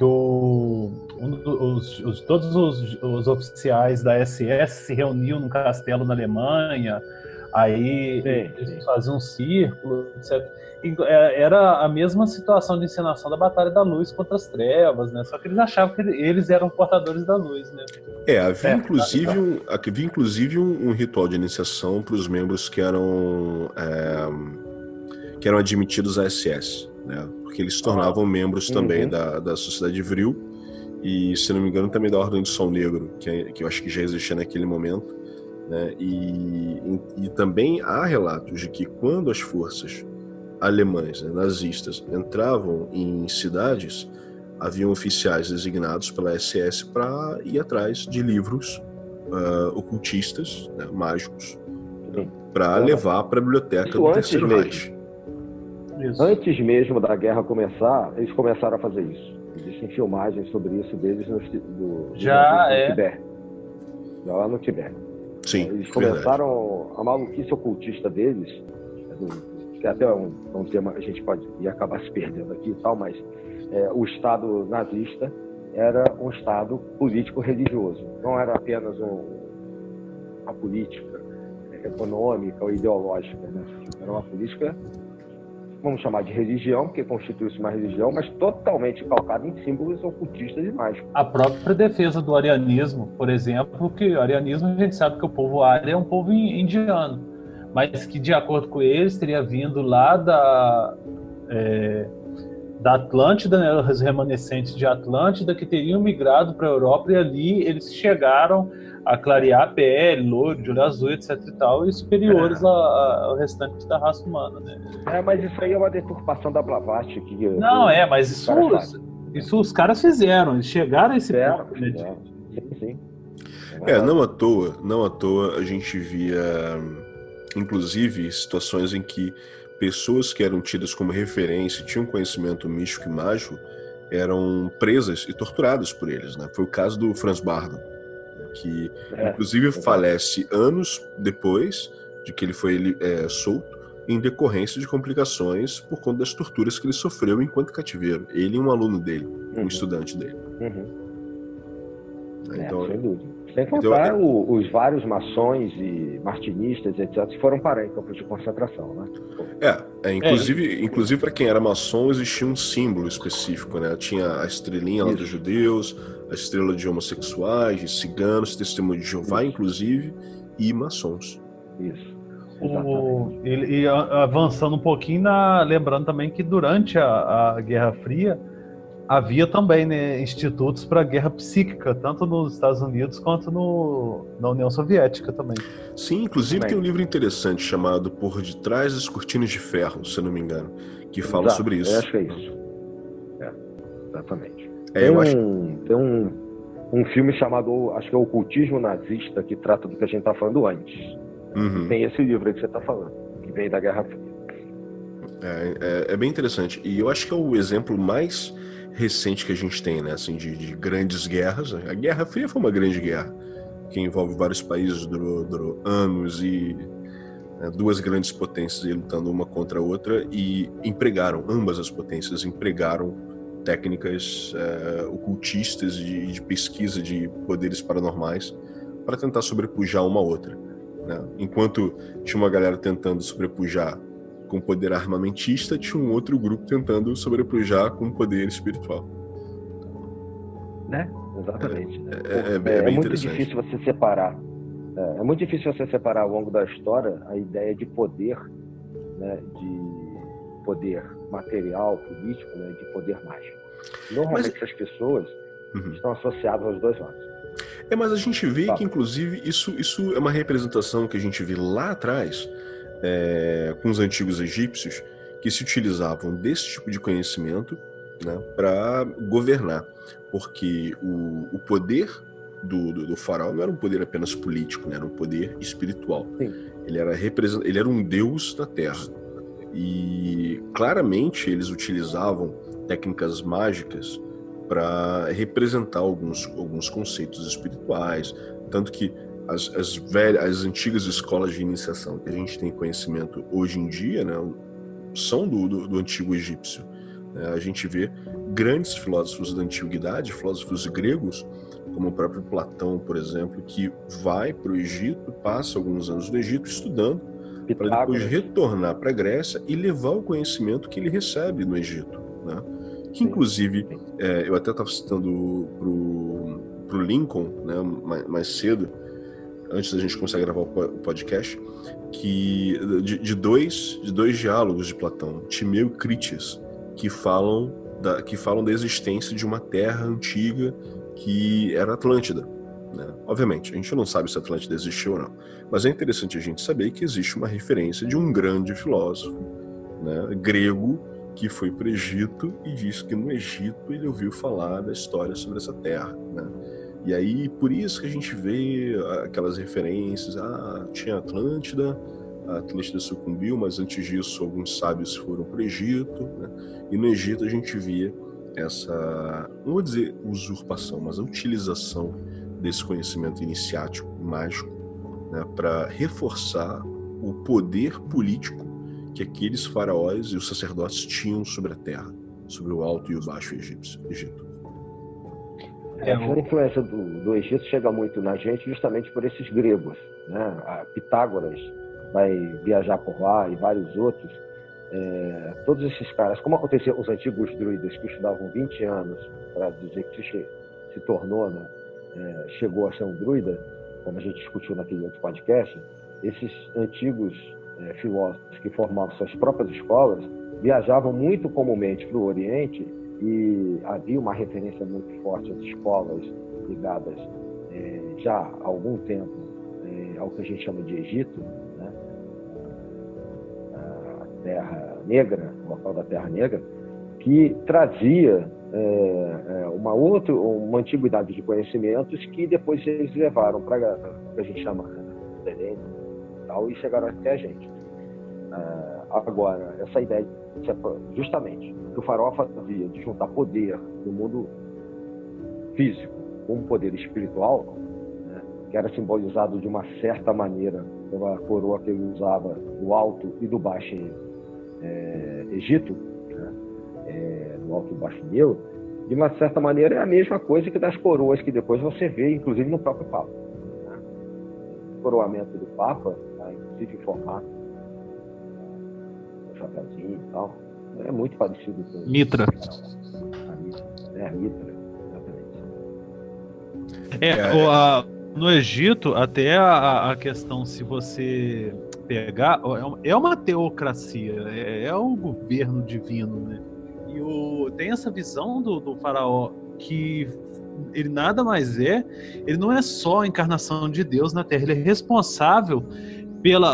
todos os oficiais da SS se reuniam num castelo na Alemanha, aí eles faziam um círculo, etc. Era a mesma situação de encenação da Batalha da Luz contra as Trevas, né? Só que eles achavam que eles eram portadores da luz, né? Havia inclusive um ritual de iniciação para os membros que eram admitidos à SS, né? Porque eles se tornavam membros também da Sociedade Vril e, se não me engano, também da Ordem do Sol Negro, que eu acho que já existia naquele momento, né? E também há relatos de que quando as forças alemãs, né, nazistas, entravam em cidades, haviam oficiais designados pela SS para ir atrás de livros ocultistas, né, mágicos, para levar para a biblioteca do Terceiro Reich. Antes mesmo da guerra começar, eles começaram a fazer isso. Existem filmagens sobre isso deles no Tibete. Já lá no Tibete. Sim, eles começaram a maluquice ocultista deles, que até um tema a gente pode ir acabar se perdendo aqui e tal, mas o Estado nazista era um Estado político-religioso. Não era apenas uma política econômica ou ideológica, né? Era uma política, vamos chamar de religião, porque constitui-se uma religião, mas totalmente calcada em símbolos ocultistas e mágicos. A própria defesa do arianismo, por exemplo, que o arianismo a gente sabe que o povo ária é um povo indiano, mas que, de acordo com eles, teria vindo lá da Atlântida, né, os remanescentes de Atlântida, que teriam migrado para a Europa, e ali eles chegaram a clarear a pele, loiro, de olho azul, etc e tal, e superiores ao restante da raça humana, né? Mas isso aí é uma deturpação da Blavatsky. Mas isso os caras fizeram, eles chegaram a esse ponto. Sim. Não à toa a gente via, inclusive, situações em que pessoas que eram tidas como referência, tinham conhecimento místico e mágico, eram presas e torturadas por eles, né? Foi o caso do Franz Bardon, que inclusive falece anos depois de que ele foi solto, em decorrência de complicações por conta das torturas que ele sofreu enquanto cativeiro. Ele e um aluno dele, um estudante dele. Então, sem dúvida. Sem contar os vários maçons e martinistas, etc., que foram parar em campos de concentração, né? Inclusive para quem era maçom existia um símbolo específico, né? Tinha a estrelinha lá dos judeus, a estrela de homossexuais, de ciganos, testemunho de Jeová, inclusive, e maçons. Isso. E avançando um pouquinho, lembrando também que durante a Guerra Fria havia também, né, institutos para guerra psíquica, tanto nos Estados Unidos quanto na União Soviética também. Sim, inclusive tem um livro interessante chamado Por Detrás das Cortinas de Ferro, se eu não me engano, que fala sobre isso. Eu acho que é isso. Exatamente. Tem um filme chamado, acho que é Ocultismo Nazista, que trata do que a gente está falando antes. Tem esse livro aí que você está falando, que vem da Guerra Fria. É bem interessante. E eu acho que é o exemplo mais recente que a gente tem, né, assim, de grandes guerras. A Guerra Fria foi uma grande guerra que envolve vários países, durou anos, e duas grandes potências lutando uma contra a outra, e ambas as potências empregaram técnicas ocultistas de pesquisa de poderes paranormais para tentar sobrepujar uma outra, né? Enquanto tinha uma galera tentando sobrepujar com poder armamentista, tinha um outro grupo tentando sobrepujar com poder espiritual. Né? Exatamente. É bem muito interessante. Difícil você separar. É muito difícil você separar ao longo da história a ideia de poder, né, de poder material, político, né, de poder mágico. Normalmente essas pessoas estão associadas aos dois lados. Mas a gente vê que, inclusive, isso é uma representação que a gente vê lá atrás, com os antigos egípcios, que se utilizavam desse tipo de conhecimento, né, para governar. Porque o poder do faraó não era um poder apenas político, né, era um poder espiritual. Sim. Ele era um deus da terra. E claramente eles utilizavam técnicas mágicas para representar alguns conceitos espirituais. Tanto que as antigas escolas de iniciação que a gente tem conhecimento hoje em dia, né, são do antigo egípcio. A gente vê grandes filósofos da antiguidade, filósofos gregos, como o próprio Platão, por exemplo, que vai para o Egito, passa alguns anos no Egito estudando, para depois retornar para a Grécia e levar o conhecimento que ele recebe no Egito, né? Que inclusive, eu até estava citando pro Lincoln, né, mais cedo, antes da gente começar a gravar o podcast, que de dois diálogos de Platão, Timeu e Critias, que falam da existência de uma terra antiga que era Atlântida, né? Obviamente, a gente não sabe se a Atlântida existiu ou não, mas é interessante a gente saber que existe uma referência de um grande filósofo, né, grego, que foi para o Egito e disse que no Egito ele ouviu falar da história sobre essa terra, né? E aí, por isso que a gente vê aquelas referências, tinha Atlântida, a Atlântida sucumbiu, mas antes disso alguns sábios foram para o Egito, né? E no Egito a gente via essa, não vou dizer usurpação, mas a utilização desse conhecimento iniciático, mágico, né, para reforçar o poder político que aqueles faraós e os sacerdotes tinham sobre a terra, sobre o Alto e o Baixo Egito. Essa influência do Egito chega muito na gente justamente por esses gregos, né? A Pitágoras vai viajar por lá e vários outros. Todos esses caras, como aconteceu com os antigos druidas que estudavam 20 anos para dizer que se tornou, né, chegou a ser um druida, como a gente discutiu naquele outro podcast, esses antigos filósofos que formavam suas próprias escolas viajavam muito comumente para o Oriente e havia uma referência muito forte às escolas ligadas já há algum tempo ao que a gente chama de Egito, né? A Terra Negra, o local da Terra Negra, que trazia uma antiguidade de conhecimentos que depois eles levaram para o que a gente chama de Helênico e tal, e chegaram até a gente. Agora, essa ideia, justamente, que o faraó fazia de juntar poder no mundo físico com poder espiritual, né, que era simbolizado de uma certa maneira pela coroa que ele usava do Alto e do Baixo Egito, né, no Alto e do Baixo Nilo, de uma certa maneira é a mesma coisa que das coroas que depois você vê, inclusive no próprio Papa, né? O coroamento do Papa, tá, inclusive em formato, o chapéuzinho e tal, é muito parecido com Mitra. A Mitra, exatamente. No Egito, até a questão, se você pegar, é uma teocracia, é o governo divino, né? E tem essa visão do faraó que ele nada mais ele não é só a encarnação de Deus na Terra, ele é responsável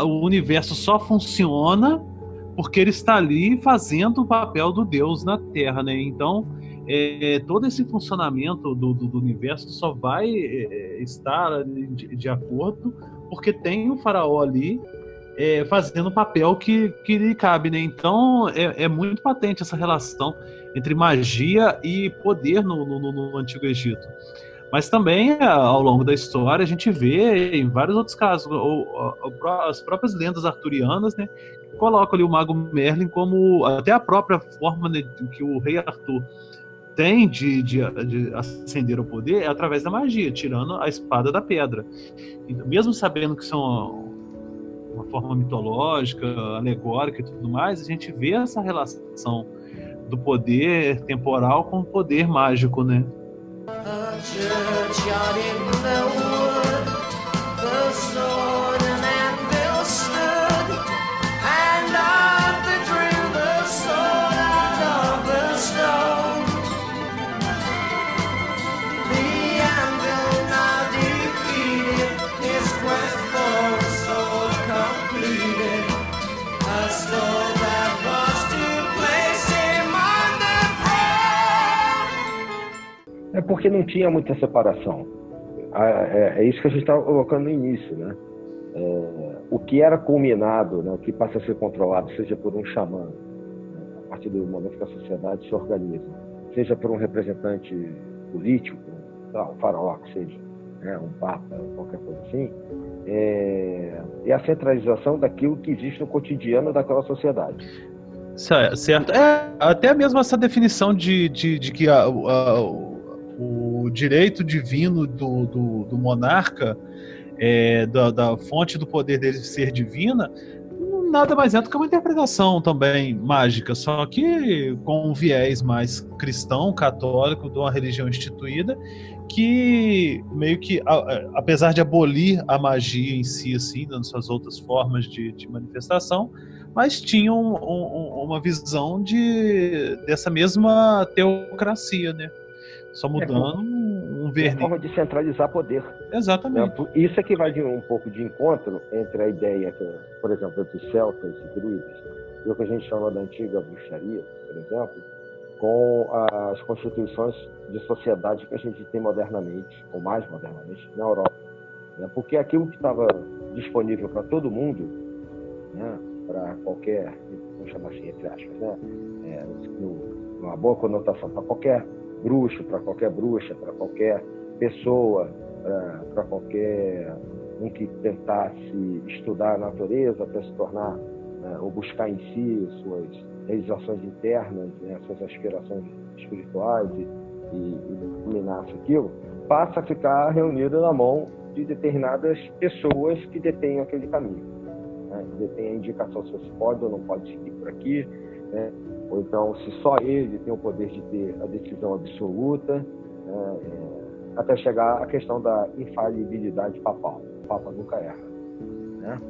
o universo só funciona porque ele está ali fazendo o papel do Deus na Terra, né? Então, todo esse funcionamento do universo só vai estar de acordo porque tem o faraó ali fazendo o papel que lhe cabe, né? Então, é muito patente essa relação entre magia e poder no Antigo Egito. Mas também, ao longo da história, a gente vê em vários outros casos, as próprias lendas arturianas, né, colocam ali o Mago Merlin como até a própria forma, né, que o rei Arthur tem de ascender ao poder é através da magia, tirando a espada da pedra. Então, mesmo sabendo que são uma forma mitológica, alegórica e tudo mais, a gente vê essa relação do poder temporal com o poder mágico, né? A churchyard in the wood, the sword and anvil stood, and Arthur drew the sword out of the stone. The anvil now defeated, his quest for a sword completed, a sword that was to place him on the throne. É porque não tinha muita separação. É isso que a gente estava colocando no início, né? O que era culminado, né, o que passa a ser controlado, seja por um xamã, né, a partir do momento que a sociedade se organiza, seja por um representante político, um faraó que seja, né, um papa, qualquer coisa assim, é a centralização daquilo que existe no cotidiano daquela sociedade. Certo. Até mesmo essa definição de que o direito divino do monarca, da fonte do poder dele ser divina, nada mais é do que uma interpretação também mágica, só que com um viés mais cristão, católico, de uma religião instituída, que meio que, apesar de abolir a magia em si, assim, nas suas outras formas de manifestação, mas tinham uma visão dessa mesma teocracia, né? Só mudando um É verniz. uma forma de centralizar poder. Exatamente. Né? Isso é que vai de um pouco de encontro entre a ideia, que, por exemplo, dos celtas e druidas, e o que a gente chama da antiga bruxaria, por exemplo, com as constituições de sociedade que a gente tem modernamente, ou mais modernamente, na Europa. Né? Porque aquilo que estava disponível para todo mundo, né? Para qualquer, vamos chamar assim, entre aspas, né? Uma boa conotação, para qualquer bruxo, para qualquer bruxa, para qualquer pessoa, para qualquer um que tentasse estudar a natureza para se tornar, ou buscar em si suas realizações internas, né, suas aspirações espirituais e dominasse aquilo, passa a ficar reunido na mão de determinadas pessoas que detêm aquele caminho, né, que detêm a indicação se você pode ou não pode seguir por aqui, né, ou então se só ele tem o poder de ter a decisão absoluta, né, até chegar à questão da infalibilidade papal. O Papa nunca erra, né?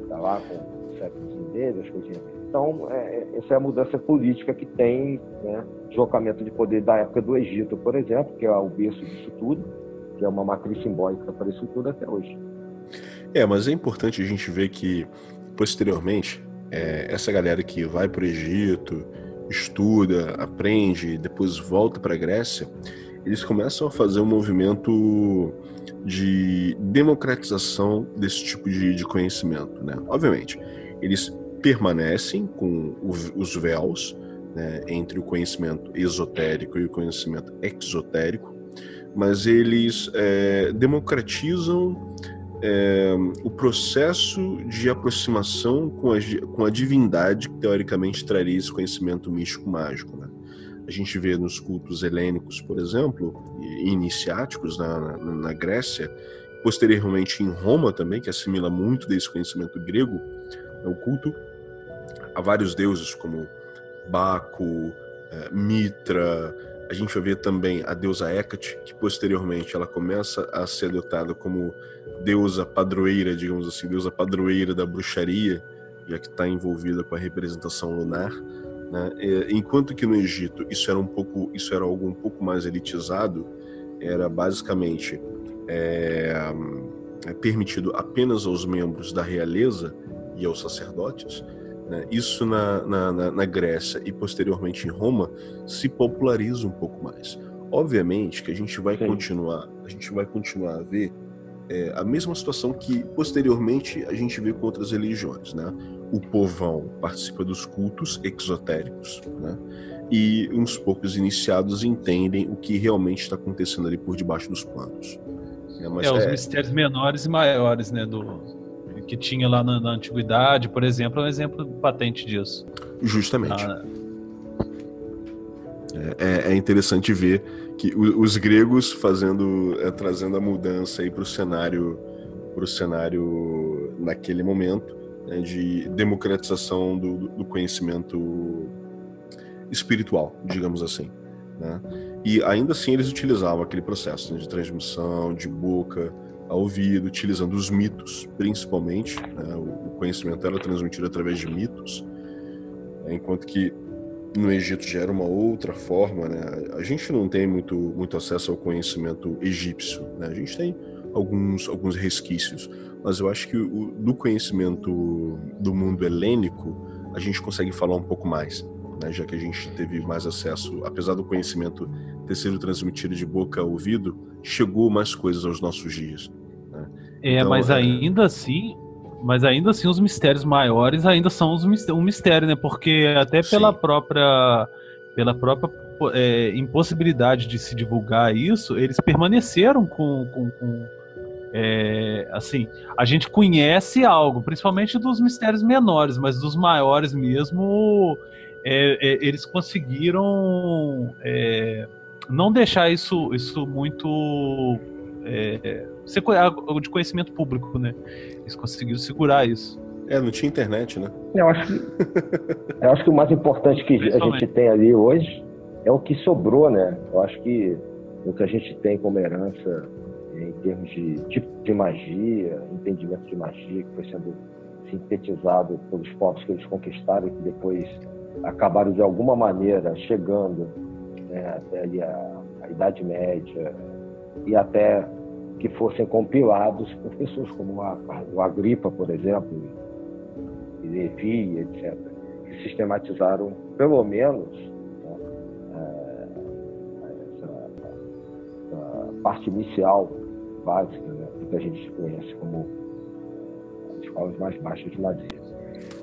Está lá com o séculozinho dele, as coisinhas. Então, essa é a mudança política que tem, né, deslocamento de poder da época do Egito, por exemplo, que é o berço disso tudo, que é uma matriz simbólica para isso tudo até hoje. Mas é importante a gente ver que, posteriormente, essa galera que vai para o Egito, estuda, aprende, depois volta para a Grécia, eles começam a fazer um movimento de democratização desse tipo de conhecimento, né? Obviamente, eles permanecem com os véus, né, entre o conhecimento esotérico e o conhecimento exotérico, mas eles democratizam o processo de aproximação com a divindade que teoricamente traria esse conhecimento místico mágico, né? A gente vê nos cultos helênicos, por exemplo, e iniciáticos na Grécia, posteriormente em Roma também, que assimila muito desse conhecimento grego, o culto a vários deuses como Baco, Mitra. A gente vai ver também a deusa Hécate, que posteriormente ela começa a ser adotada como deusa padroeira, digamos assim, deusa padroeira da bruxaria, já que está envolvida com a representação lunar, né? Enquanto que no Egito isso era algo um pouco mais elitizado, era basicamente permitido apenas aos membros da realeza e aos sacerdotes, né? Isso na Grécia e posteriormente em Roma se populariza um pouco mais. Obviamente que a gente vai continuar a ver a mesma situação que posteriormente a gente vê com outras religiões, né? O povão participa dos cultos exotéricos, né? E uns poucos iniciados entendem o que realmente está acontecendo ali por debaixo dos panos. Os mistérios menores e maiores, né, que tinha lá na antiguidade, por exemplo, é um exemplo patente disso. Justamente. É interessante ver que os gregos trazendo a mudança aí para o cenário naquele momento, né, de democratização do conhecimento espiritual, digamos assim, né? E ainda assim eles utilizavam aquele processo, né, de transmissão de boca a ouvido, utilizando os mitos, principalmente, né? O conhecimento era transmitido através de mitos, né? Enquanto que no Egito já era uma outra forma, né? A gente não tem muito acesso ao conhecimento egípcio, né? A gente tem alguns resquícios, mas eu acho que do conhecimento do mundo helênico a gente consegue falar um pouco mais, né? Já que a gente teve mais acesso, apesar do conhecimento ter sido transmitido de boca a ouvido, chegou mais coisas aos nossos dias, né? Então, mas ainda assim os mistérios maiores ainda são um mistério, né? Porque até pela própria pela própria impossibilidade de se divulgar isso, eles permaneceram assim, a gente conhece algo, principalmente dos mistérios menores, mas dos maiores mesmo, eles conseguiram não deixar isso muito ser de conhecimento público, né? Eles conseguiram segurar isso. Não tinha internet, né? Eu acho que o mais importante que a gente tem ali hoje é o que sobrou, né? Eu acho que o que a gente tem como herança em termos de tipo de magia, entendimento de magia, que foi sendo sintetizado pelos povos que eles conquistaram e que depois acabaram de alguma maneira chegando, né, até ali a Idade Média, e até que fossem compilados por pessoas como o Agripa, por exemplo, e Levi, etc., que sistematizaram, pelo menos, né, essa parte inicial, básica, né, que a gente conhece como as escolas mais baixas de magia.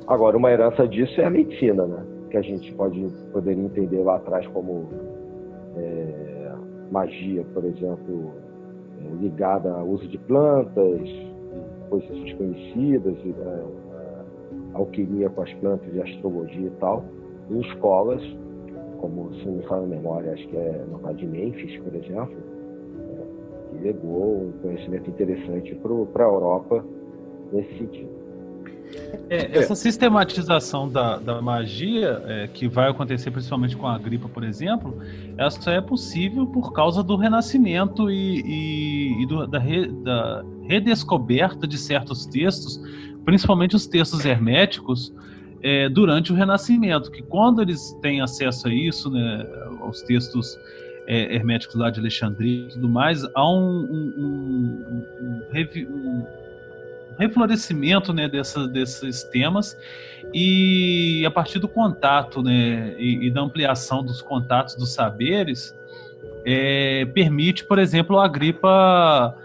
Agora, uma herança disso é a medicina, né, que a gente poderia entender lá atrás como magia, por exemplo, ligada ao uso de plantas, coisas desconhecidas, alquimia com as plantas e astrologia e tal, em escolas, como, se não me falha a memória, acho que é no de Memphis, por exemplo, que legou um conhecimento interessante para a Europa nesse sentido. Essa sistematização da magia, que vai acontecer principalmente com a Agripa, por exemplo, ela só é possível por causa do Renascimento e da redescoberta de certos textos, principalmente os textos herméticos, durante o Renascimento, que quando eles têm acesso a isso, né, aos textos herméticos lá de Alexandria e tudo mais, há um reflorescimento, né, desses temas, e a partir do contato, né, e da ampliação dos contatos dos saberes, permite, por exemplo, a Agripa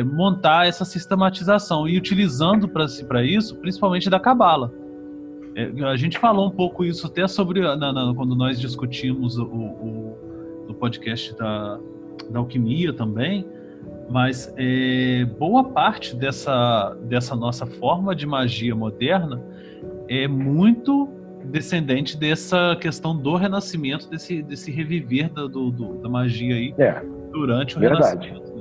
montar essa sistematização e utilizando para isso, principalmente da Cabala. A gente falou um pouco isso até sobre quando nós discutimos no podcast da alquimia também, mas boa parte dessa nossa forma de magia moderna é muito descendente dessa questão do renascimento, desse reviver da magia aí durante o Renascimento.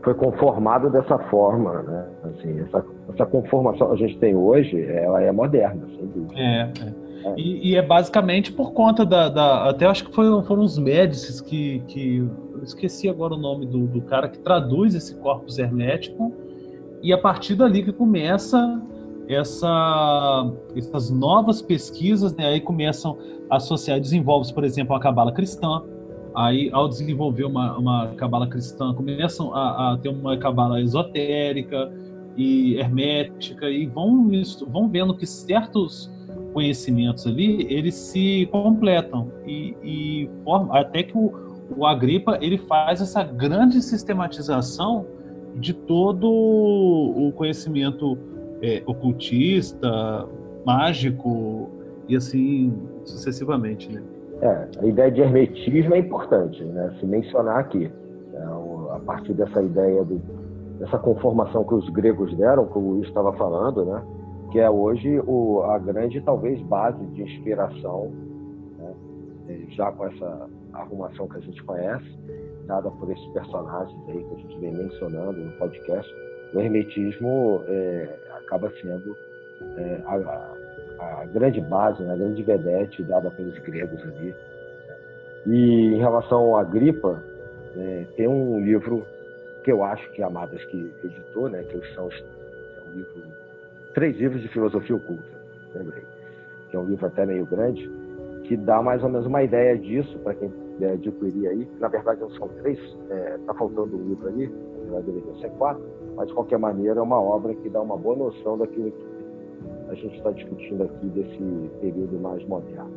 Foi conformado dessa forma, né? Assim, essa conformação que a gente tem hoje, ela é moderna, sem dúvida. E é basicamente por conta até acho que foram os Médicis que eu esqueci agora o nome do cara que traduz esse corpus hermético, e a partir dali que começa essas novas pesquisas, né? Aí começam a associar, desenvolve, por exemplo, a Cabala cristã. Aí, ao desenvolver uma Cabala cristã, começam a ter uma Cabala esotérica e hermética, e vão vendo que certos conhecimentos ali, eles se completam e formam, até que o Agripa, ele faz essa grande sistematização de todo o conhecimento ocultista, mágico, e assim sucessivamente, né? A ideia de hermetismo é importante, né? Se mencionar aqui. A partir dessa ideia dessa conformação que os gregos deram, que o Luiz estava falando, né? Que é hoje a grande, talvez, base de inspiração, né? Já com essa arrumação que a gente conhece, dada por esses personagens aí que a gente vem mencionando no podcast. O hermetismo acaba sendo a grande base, né, a grande vedete dada pelos gregos ali. E em relação à Agripa, tem um livro que eu acho que a Amadas que editou, né, que são um livro, 3 livros de filosofia oculta, lembrei, que é um livro até meio grande, que dá mais ou menos uma ideia disso para quem adquirir aí. Na verdade não são 3, está faltando um livro ali, deveria ser 4, mas de qualquer maneira é uma obra que dá uma boa noção daquilo que a gente está discutindo aqui desse período mais moderno.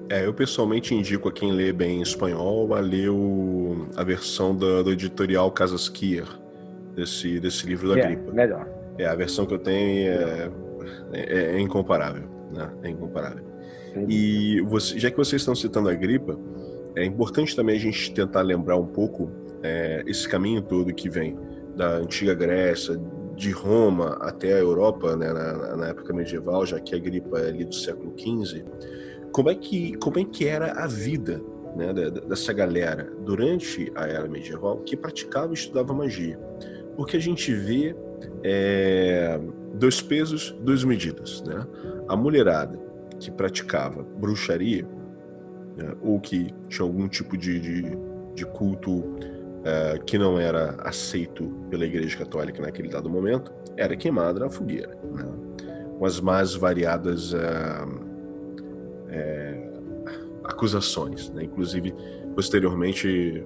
Eu pessoalmente indico a quem lê bem espanhol a ler a versão do editorial Casas Kier, desse livro da Agripa. Melhor. A versão que eu tenho é incomparável. né? É incomparável. Sim. E já que vocês estão citando a Agripa, é importante também a gente tentar lembrar um pouco esse caminho todo que vem da antiga Grécia, de Roma até a Europa, né, na época medieval, já que a Agripa é ali do século XV. Como é que era a vida, né, dessa galera durante a era medieval que praticava e estudava magia? Porque a gente vê 2 pesos, 2 medidas, né? A mulherada que praticava bruxaria, né, ou que tinha algum tipo de culto que não era aceito pela Igreja Católica naquele dado momento, era queimada na fogueira, né? Com as mais variadas acusações, né? Inclusive, posteriormente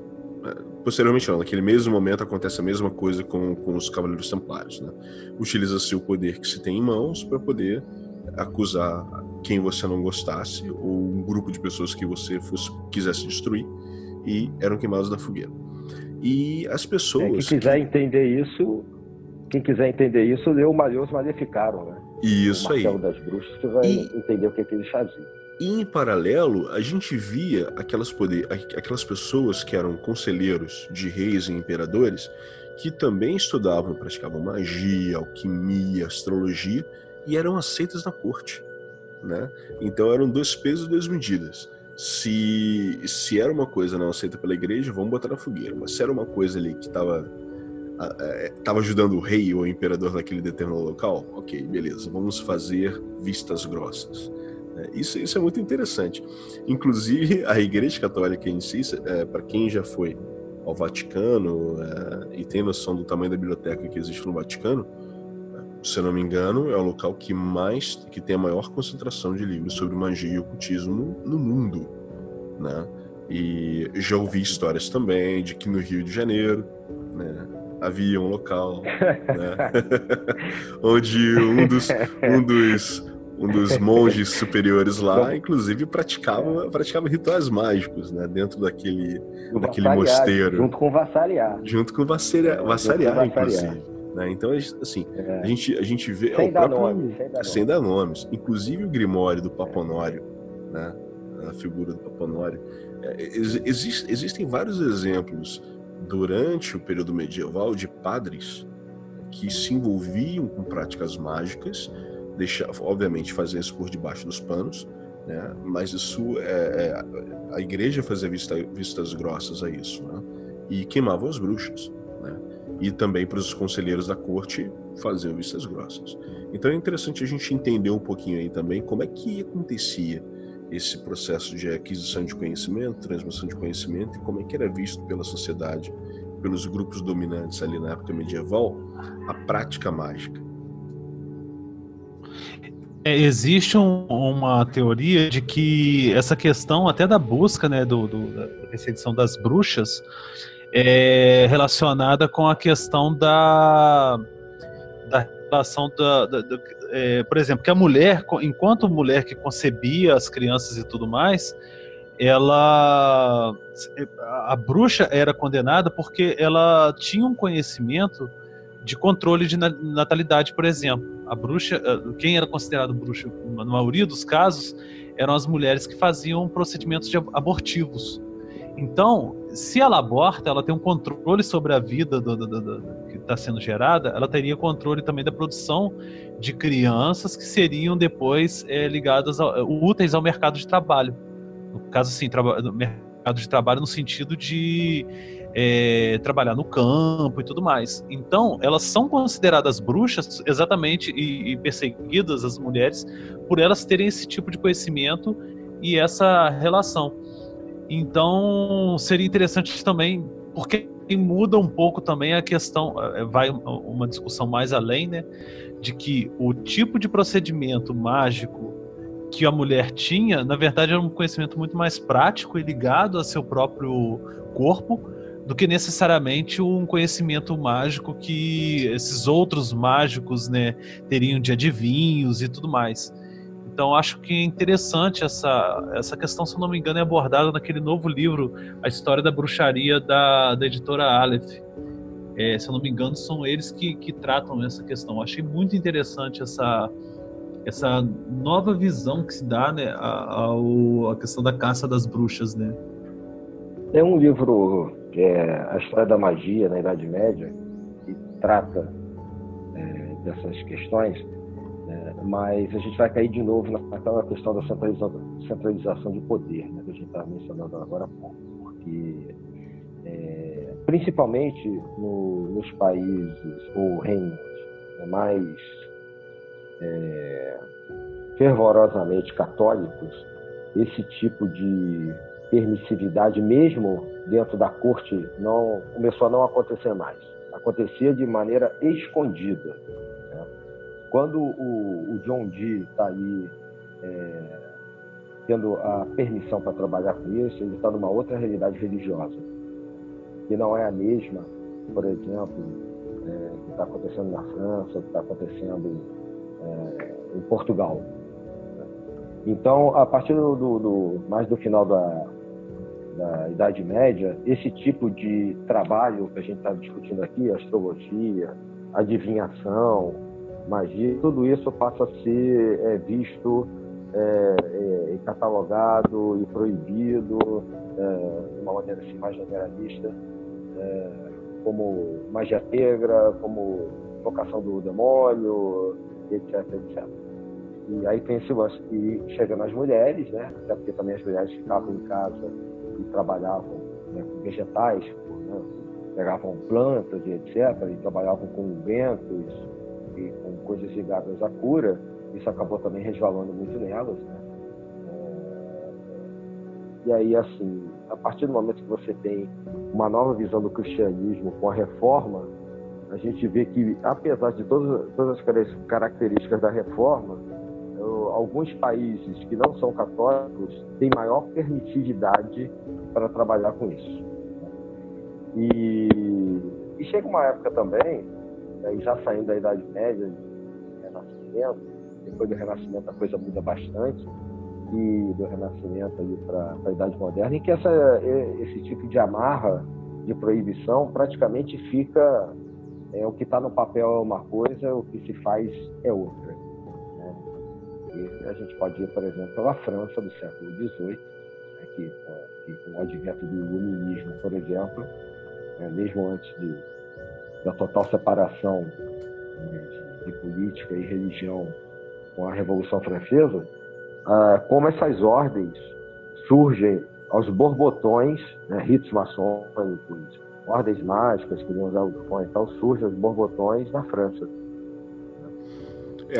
não, naquele mesmo momento acontece a mesma coisa com os Cavaleiros Templários, né? Utiliza-se o poder que se tem em mãos para poder acusar quem você não gostasse ou um grupo de pessoas que você quisesse destruir, e eram queimados na fogueira. E as pessoas... Quem quiser entender isso, lê o Malleus Maleficarum, né? Isso o aí. Martelo das Bruxas, você vai entender o que eles faziam. E, em paralelo, a gente via aquelas pessoas que eram conselheiros de reis e imperadores que também estudavam e praticavam magia, alquimia, astrologia, e eram aceitas na corte, né? Então eram 2 pesos, 2 medidas. Se era uma coisa não aceita pela igreja, vamos botar na fogueira. Mas se era uma coisa ali que estava ajudando o rei ou o imperador naquele determinado local, ok, beleza, vamos fazer vistas grossas. Isso é muito interessante. Inclusive, a Igreja Católica em si, para quem já foi ao Vaticano e tem noção do tamanho da biblioteca que existe no Vaticano, se eu não me engano, é o local que tem a maior concentração de livros sobre magia e ocultismo no mundo, né? E já ouvi histórias também de que no Rio de Janeiro, né, havia um local, né, onde um dos monges superiores lá, inclusive, praticava rituais mágicos, né, dentro daquele mosteiro. Junto com vassariar. Junto com vassariar, inclusive. Né? Então, assim, a gente vê sem dar nomes. Inclusive o Grimório do Papa Honório, né? A figura do Papa Honório. Existem vários exemplos durante o período medieval de padres que se envolviam com práticas mágicas, obviamente faziam isso por debaixo dos panos, né? Mas isso a igreja fazia vistas grossas a isso, né? E queimavam as bruxas, né? E também para os conselheiros da corte faziam vistas grossas. Então é interessante a gente entender um pouquinho aí também como é que acontecia esse processo de aquisição de conhecimento, transmissão de conhecimento, e como é que era visto pela sociedade, pelos grupos dominantes ali na época medieval, a prática mágica. Existe uma teoria de que essa questão até da busca, né, da perseguição das bruxas, é relacionada com a questão da relação por exemplo, que a mulher, enquanto mulher que concebia as crianças e tudo mais, a bruxa era condenada porque ela tinha um conhecimento de controle de natalidade, por exemplo. A bruxa, quem era considerado bruxa, na maioria dos casos, eram as mulheres que faziam procedimentos abortivos. Então, se ela aborta, ela tem um controle sobre a vida que está sendo gerada, ela teria controle também da produção de crianças que seriam depois ligadas, úteis ao mercado de trabalho. No caso, assim, mercado de trabalho no sentido de trabalhar no campo e tudo mais. Então, elas são consideradas bruxas exatamente e perseguidas, as mulheres, por elas terem esse tipo de conhecimento e essa relação. Então, seria interessante também, porque muda um pouco também a questão, vai uma discussão mais além, né, de que o tipo de procedimento mágico que a mulher tinha, na verdade, era um conhecimento muito mais prático e ligado a seu próprio corpo, do que necessariamente um conhecimento mágico que esses outros mágicos, né, teriam de adivinhos e tudo mais. Então, acho que é interessante essa questão, se eu não me engano, é abordada naquele novo livro, A História da Bruxaria, da editora Aleph. Se eu não me engano, são eles que tratam essa questão. Eu achei muito interessante essa nova visão que se dá, né, a questão da caça das bruxas, né? Tem um livro que é A História da Magia na Idade Média, que trata dessas questões, né? Mas a gente vai cair de novo naquela questão da centralização de poder, né, que a gente está mencionando agora há pouco, porque principalmente nos países ou reinos mais fervorosamente católicos, esse tipo de permissividade, mesmo dentro da corte, começou a não acontecer mais. Acontecia de maneira escondida, né? Quando o John Dee está aí tendo a permissão para trabalhar com isso, ele está numa outra realidade religiosa, que não é a mesma, por exemplo, que está acontecendo na França, que está acontecendo em Portugal. Então, a partir mais do final da Idade Média, esse tipo de trabalho que a gente está discutindo aqui, astrologia, adivinhação, magia, tudo isso passa a ser visto, catalogado e proibido, de uma maneira assim, mais generalista, como magia negra, como invocação do demônio, etc, etc. E aí tem esse lance que chega nas mulheres, né? Até porque também as mulheres ficavam em casa e trabalhavam, né, com vegetais, né? Pegavam plantas e etc, e trabalhavam com ungüentos e com coisas ligadas à cura. Isso acabou também resvalando muito nelas, né? E aí, assim, a partir do momento que você tem uma nova visão do cristianismo com a reforma, a gente vê que, apesar de todas as características da reforma, alguns países que não são católicos têm maior permissividade para trabalhar com isso. E chega uma época também, já saindo da Idade Média, do Renascimento, depois do Renascimento a coisa muda bastante, e do Renascimento para a Idade Moderna, em que esse tipo de amarra, de proibição, praticamente fica, o que está no papel é uma coisa, o que se faz é outra. Né? E a gente pode ir, por exemplo, pela França do século XVIII, né, que com o advento do iluminismo, por exemplo, mesmo antes da total separação, de política e religião com a Revolução Francesa, como essas ordens surgem aos borbotões, né, ritos maçônicos, ordens mágicas que iam usar o fone e tal, surgem aos borbotões na França.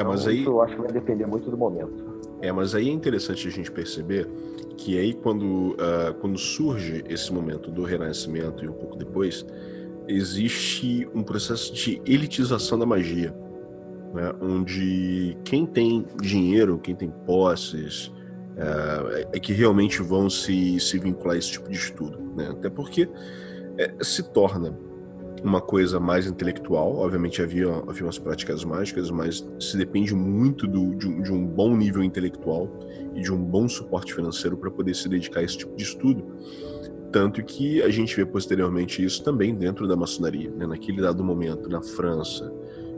Mas aí isso eu acho que vai depender muito do momento. Mas aí é interessante a gente perceber que aí quando surge esse momento do Renascimento e um pouco depois, existe um processo de elitização da magia, né, onde quem tem dinheiro, quem tem posses, é que realmente vão se vincular a esse tipo de estudo, né? Até porque se torna uma coisa mais intelectual. Obviamente havia umas práticas mágicas, mas se depende muito de um bom nível intelectual e de um bom suporte financeiro para poder se dedicar a esse tipo de estudo. Tanto que a gente vê posteriormente isso também dentro da maçonaria, né? Naquele dado momento, na França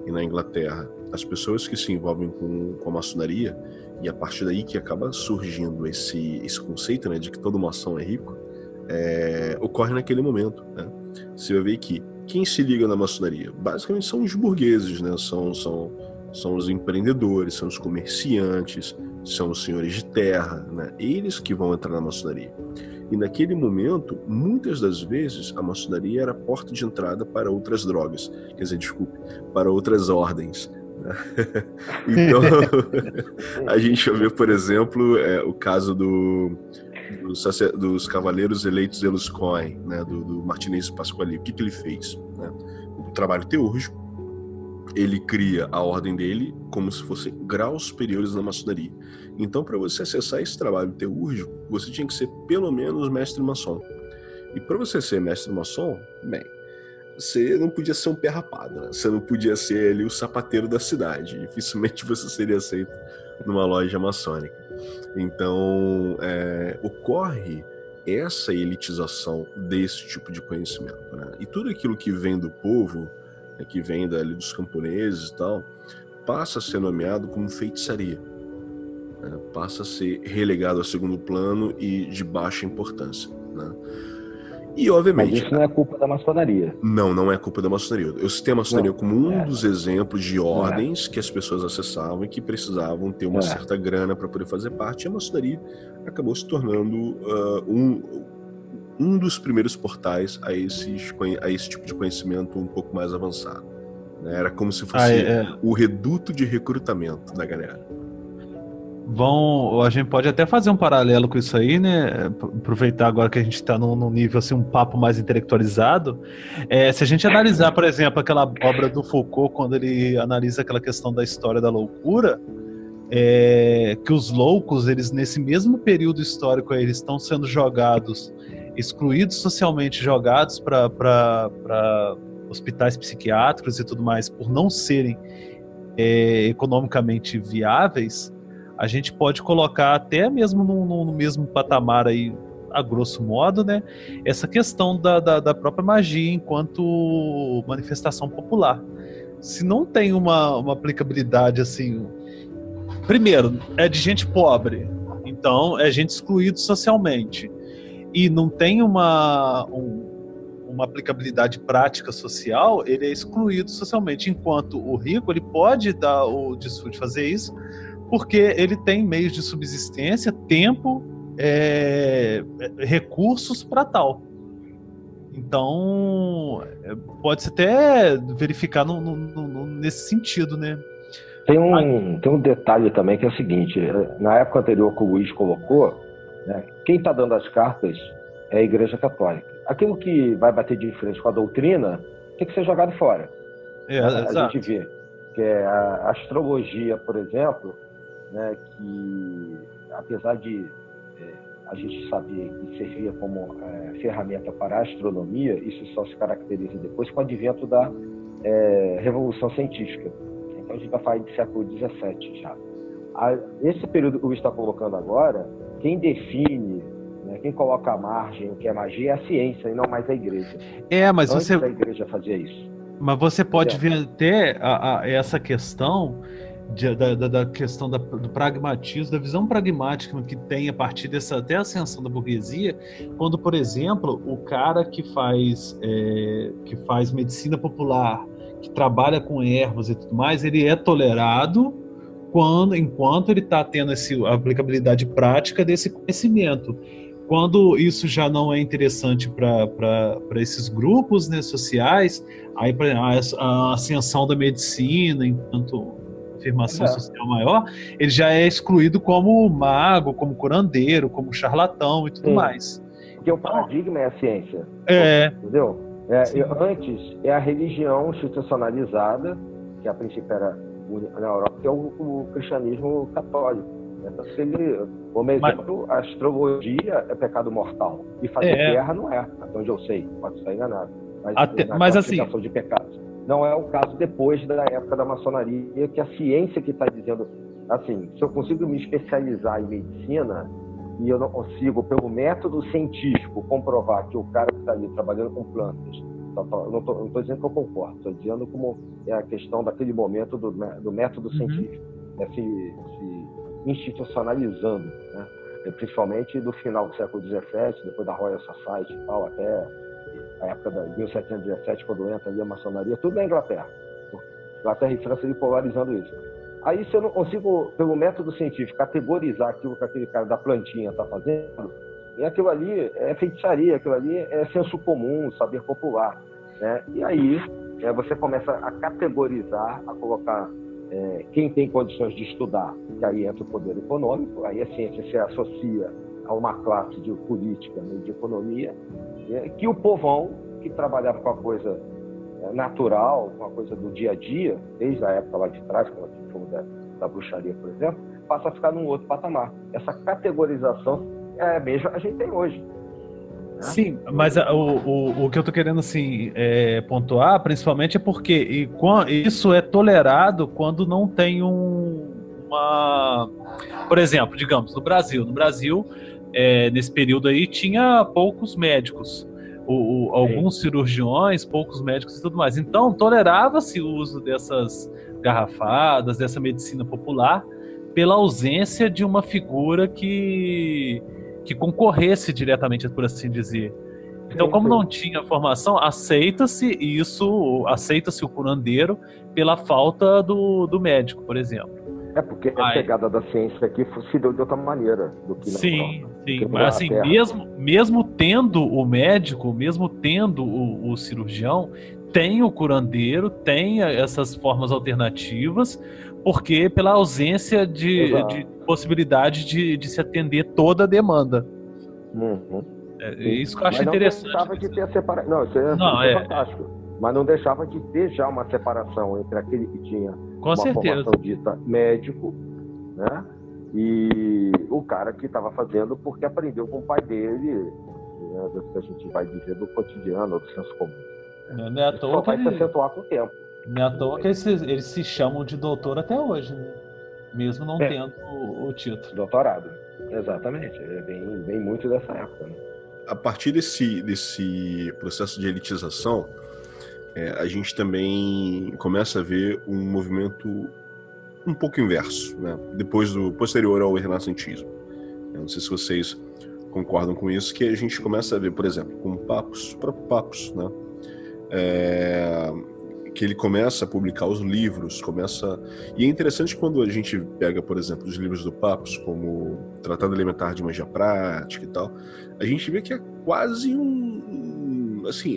e na Inglaterra, as pessoas que se envolvem com a maçonaria, e a partir daí que acaba surgindo esse conceito, né, de que todo maçom é rico, ocorre naquele momento, né? Você vai ver que quem se liga na maçonaria basicamente são os burgueses, né? São os empreendedores, são os comerciantes, são os senhores de terra, né? Eles que vão entrar na maçonaria. E naquele momento, muitas das vezes, a maçonaria era a porta de entrada para outras drogas, quer dizer, desculpe, para outras ordens. Então, a gente vai ver, por exemplo, o caso dos cavaleiros eleitos elos Cohen, né, do Martinez Pasquali. O que ele fez? Né? O trabalho teúrgico, ele cria a ordem dele como se fossem graus superiores na maçonaria. Então, para você acessar esse trabalho teúrgico, você tinha que ser pelo menos mestre maçom. E para você ser mestre maçom, bem, você não podia ser um pé rapado, né? Você não podia ser ali o sapateiro da cidade. Dificilmente você seria aceito numa loja maçônica. Então, ocorre essa elitização desse tipo de conhecimento, né? E tudo aquilo que vem do povo, que vem dali dos camponeses e tal, passa a ser nomeado como feitiçaria. Passa a ser relegado a segundo plano e de baixa importância, né? E, obviamente... Mas isso não é culpa da maçonaria. Não é culpa da maçonaria. Eu citei a maçonaria como um dos exemplos de ordens que as pessoas acessavam e que precisavam ter uma certa grana para poder fazer parte. E a maçonaria acabou se tornando um dos primeiros portais a esse tipo de conhecimento um pouco mais avançado, né? Era como se fosse o reduto de recrutamento da galera. A gente pode até fazer um paralelo com isso aí, né? Aproveitar agora que a gente está num nível assim, um papo mais intelectualizado. Se a gente analisar, por exemplo, aquela obra do Foucault, quando ele analisa aquela questão da história da loucura, que os loucos, eles nesse mesmo período histórico aí, eles estão sendo jogados, excluídos socialmente, jogados para hospitais psiquiátricos e tudo mais, por não serem economicamente viáveis. A gente pode colocar até mesmo no mesmo patamar aí, a grosso modo, né, essa questão da própria magia enquanto manifestação popular. Se não tem uma aplicabilidade assim, primeiro, é de gente pobre, então é gente excluída socialmente, e não tem uma aplicabilidade prática social, ele é excluído socialmente, enquanto o rico, ele pode dar o desfrute de fazer isso, porque ele tem meios de subsistência, tempo, recursos para tal. Então, pode-se até verificar nesse sentido, né? Tem um detalhe também que é o seguinte: na época anterior que o Luiz colocou, né, quem está dando as cartas é a Igreja Católica. Aquilo que vai bater de frente com a doutrina tem que ser jogado fora. A gente vê que a astrologia, por exemplo, né, que apesar de a gente saber que servia como ferramenta para a astronomia, isso só se caracteriza depois com o advento da Revolução Científica. Então a gente vai falar de século XVII já. Esse período que o Luiz está colocando agora, quem define, né, quem coloca a margem, o que é magia, é a ciência e não mais a igreja. Mas antes a igreja fazia isso. Mas você pode ver até essa questão da questão do pragmatismo, da visão pragmática que tem a partir dessa até ascensão da burguesia, quando, por exemplo, o cara que faz medicina popular, que trabalha com ervas e tudo mais, ele é tolerado enquanto ele está tendo a aplicabilidade prática desse conhecimento. Quando isso já não é interessante para esses grupos, né, sociais, aí a ascensão da medicina, enquanto afirmação social maior, ele já é excluído como mago, como curandeiro, como charlatão e tudo mais. Porque o paradigma é a ciência. Entendeu? Antes é a religião institucionalizada, que a princípio era na Europa, que é o cristianismo católico. Então, como exemplo, a astrologia é pecado mortal. E fazer guerra não é, até onde eu sei, pode estar enganado. Mas assim, de pecados. Não é o caso depois da época da maçonaria, que a ciência que está dizendo, assim, se eu consigo me especializar em medicina e eu não consigo, pelo método científico, comprovar que o cara que está ali trabalhando com plantas, não estou dizendo que eu concordo, estou dizendo como é a questão daquele momento do método científico, se institucionalizando, né? Principalmente do final do século XVII, depois da Royal Society e tal, até a época de 1717, quando entra ali a maçonaria, tudo na Inglaterra. Inglaterra e França ali polarizando isso. Aí, se eu não consigo, pelo método científico, categorizar aquilo que aquele cara da plantinha está fazendo, e aquilo ali é feitiçaria, aquilo ali é senso comum, saber popular, né? E aí você começa a categorizar, a colocar quem tem condições de estudar, que aí entra o poder econômico, aí a ciência se associa a uma classe de política, né, de economia, que o povão, que trabalhava com a coisa natural, com a coisa do dia a dia, desde a época lá de trás, como da bruxaria, por exemplo, passa a ficar num outro patamar. Essa categorização mesmo a gente tem hoje. Sim, mas o que eu tô querendo assim, pontuar, principalmente, é porque isso é tolerado quando não tem por exemplo, digamos, no Brasil, nesse período aí, tinha poucos médicos, alguns cirurgiões, poucos médicos e tudo mais. Então, tolerava-se o uso garrafadas, dessa medicina popular, pela ausência de uma figura que concorresse diretamente, por assim dizer. Então, como não tinha formação, aceita-se o curandeiro pela falta do médico, por exemplo. Porque a chegada da ciência aqui se deu de outra maneira do que na Sim, Europa. sim. Porque Mas assim, na Terra- mesmo tendo o médico, mesmo tendo o cirurgião, tem o curandeiro, tem essas formas alternativas, porque pela ausência de Exato. possibilidade de se atender toda a demanda. Uhum. Isso que eu acho Mas não interessante. deixava de ter a separação. Não, isso é fantástico. Mas não deixava de ter já uma separação entre aquele que tinha Com uma certeza. formação dita médico, né? E o cara que estava fazendo porque aprendeu com o pai dele, né, do que a gente vai dizer do cotidiano, do senso comum. Não é à Isso toa só que vai se acentuar com o tempo. não é à toa que eles se chamam de doutor até hoje, né? Mesmo não tendo o título. Doutorado. Exatamente. Vem muito dessa época, né? A partir desse processo de elitização, a gente também começa a ver um movimento um pouco inverso, né? Posterior ao renascentismo. Eu não sei se vocês concordam com isso, que a gente começa a ver, por exemplo, com o próprio Papus, né? Que ele começa a publicar os livros, E é interessante quando a gente pega, por exemplo, os livros do Papus, como Tratado Elementar de Magia Prática e tal, a gente vê que é quase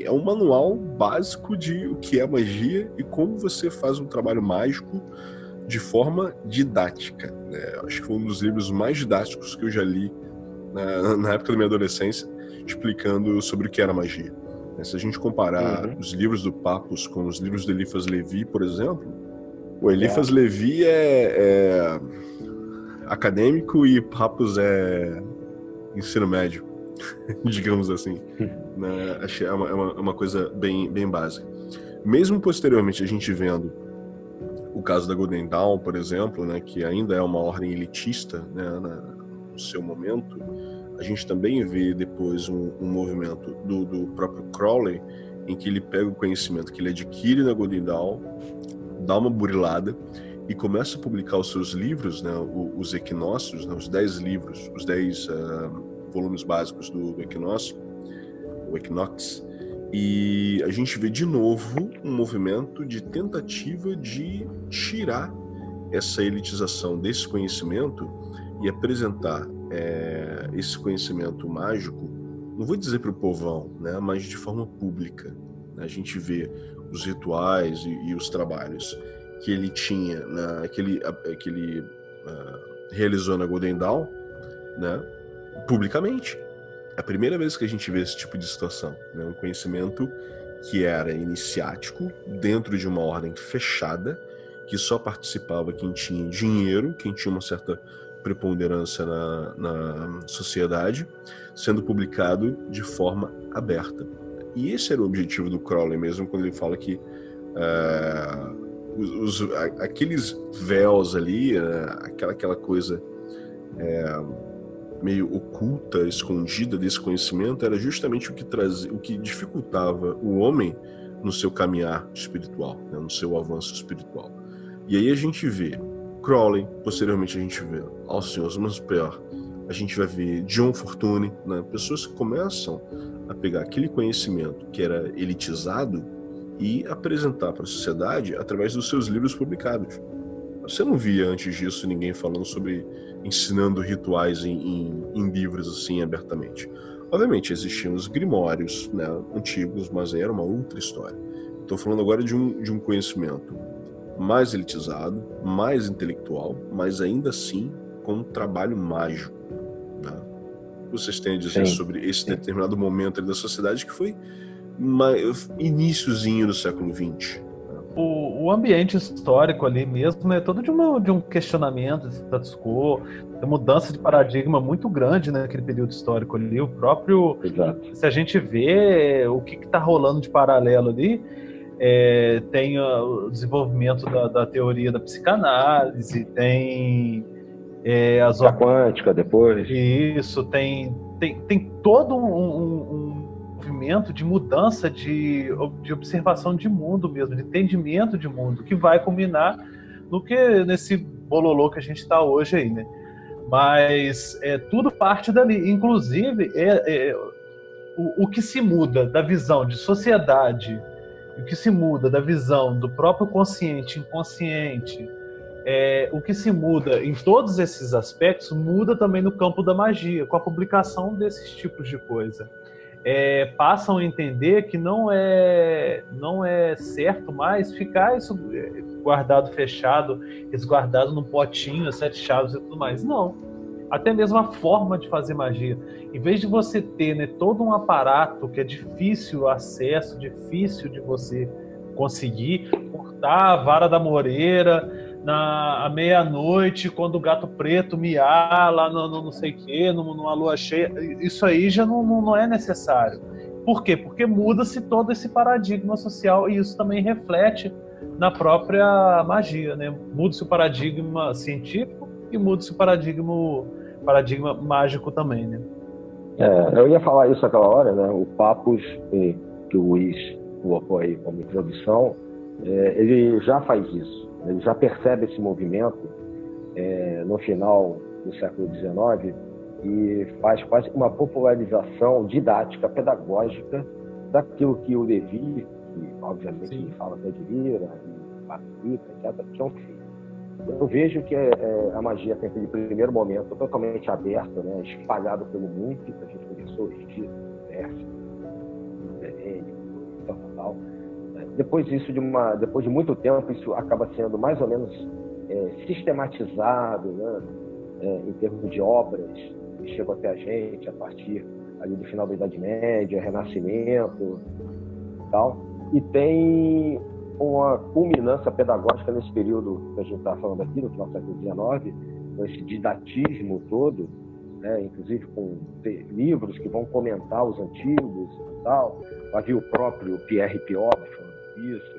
é um manual básico de o que é magia e como você faz um trabalho mágico de forma didática, né? Acho que foi um dos livros mais didáticos que eu já li na época da minha adolescência, explicando sobre o que era magia. Se a gente comparar os livros do Papus com os livros do Eliphas Levi, por exemplo, o Eliphas Levi é acadêmico e Papus é ensino médio, digamos assim. Né? Acho que é uma coisa bem básica. Mesmo posteriormente a gente vendo o caso da Golden Dawn, por exemplo, né, que ainda é uma ordem elitista, né, no seu momento, a gente também vê depois um movimento do próprio Crowley, em que ele pega o conhecimento que ele adquire na Golden Dawn, dá uma burilada e começa a publicar os seus livros, né, os equinócios, né, os 10 livros, os 10 volumes básicos do equinócio, o Equinox, e a gente vê de novo um movimento de tentativa de tirar essa elitização desse conhecimento e apresentar esse conhecimento mágico, não vou dizer para o povão, né, mas de forma pública. A gente vê os rituais e os trabalhos que ele tinha, que ele realizou na Golden Dawn, né, publicamente. É a primeira vez que a gente vê esse tipo de situação, né, um conhecimento que era iniciático, dentro de uma ordem fechada, que só participava quem tinha dinheiro, quem tinha uma certa preponderância na sociedade, sendo publicado de forma aberta. E esse era o objetivo do Crowley mesmo, quando ele fala que aqueles véus ali, aquela coisa meio oculta, escondida desse conhecimento, era justamente o que dificultava o homem no seu caminhar espiritual, né, no seu avanço espiritual. E aí a gente vê Crowley, posteriormente a gente vê Alcyon Osmansper, a gente vai ver John Fortune, né? Pessoas que começam a pegar aquele conhecimento que era elitizado e apresentar para a sociedade através dos seus livros publicados. Você não via antes disso ninguém falando sobre ensinando rituais em livros assim abertamente. Obviamente existiam os grimórios, né, antigos, mas aí era uma outra história. Estou falando agora de um conhecimento mais elitizado, mais intelectual, mas ainda assim com um trabalho mágico, né? O que vocês têm a dizer sobre esse determinado momento da sociedade que foi iniciozinho do século XX? O ambiente histórico ali mesmo é todo de um questionamento de status quo, de mudança de paradigma muito grande naquele período histórico ali. O próprio, se a gente vê o que está rolando de paralelo ali, tem o desenvolvimento da teoria da psicanálise, tem a quântica depois. Isso, tem todo um movimento de mudança de observação de mundo mesmo, de entendimento de mundo, que vai culminar do que nesse bololô que a gente está hoje aí, né? Mas tudo parte dali. Inclusive, o que se muda da visão de sociedade, o que se muda da visão do próprio consciente, inconsciente, o que se muda em todos esses aspectos, muda também no campo da magia, com a publicação desses tipos de coisa. Passam a entender que não é certo mais ficar isso guardado, fechado, resguardado num potinho, 7 chaves e tudo mais. Não. Até mesmo a forma de fazer magia. Em vez de você ter, né, todo um aparato que é difícil o acesso, difícil de você conseguir, cortar a vara da moreira à meia-noite, quando o gato preto miar lá no não sei o quê, numa lua cheia, isso aí já não é necessário. Por quê? Porque muda-se todo esse paradigma social e isso também reflete na própria magia, né? Muda-se o paradigma científico e muda-se o paradigma mágico também, né? Eu ia falar isso aquela hora, né? O Papus, que o Luiz colocou aí como introdução, ele já faz isso. Ele já percebe esse movimento no final do século XIX e faz quase uma popularização didática, pedagógica daquilo que o Levi, que obviamente ele fala até de Lira, e Patrick, etc., tinham feito. Eu vejo que a magia tem aquele primeiro momento totalmente aberto, né, espalhado pelo mundo, que a gente começou a existir, tal. Depois de muito tempo, isso acaba sendo mais ou menos sistematizado, né, em termos de obras que chegam até a gente a partir ali do final da Idade Média, Renascimento e tal. E tem uma culminância pedagógica nesse período que a gente está falando aqui, no final do século XIX, com esse didatismo todo, né, inclusive com livros que vão comentar os antigos e tal. Havia o próprio Pierre Piot falando isso,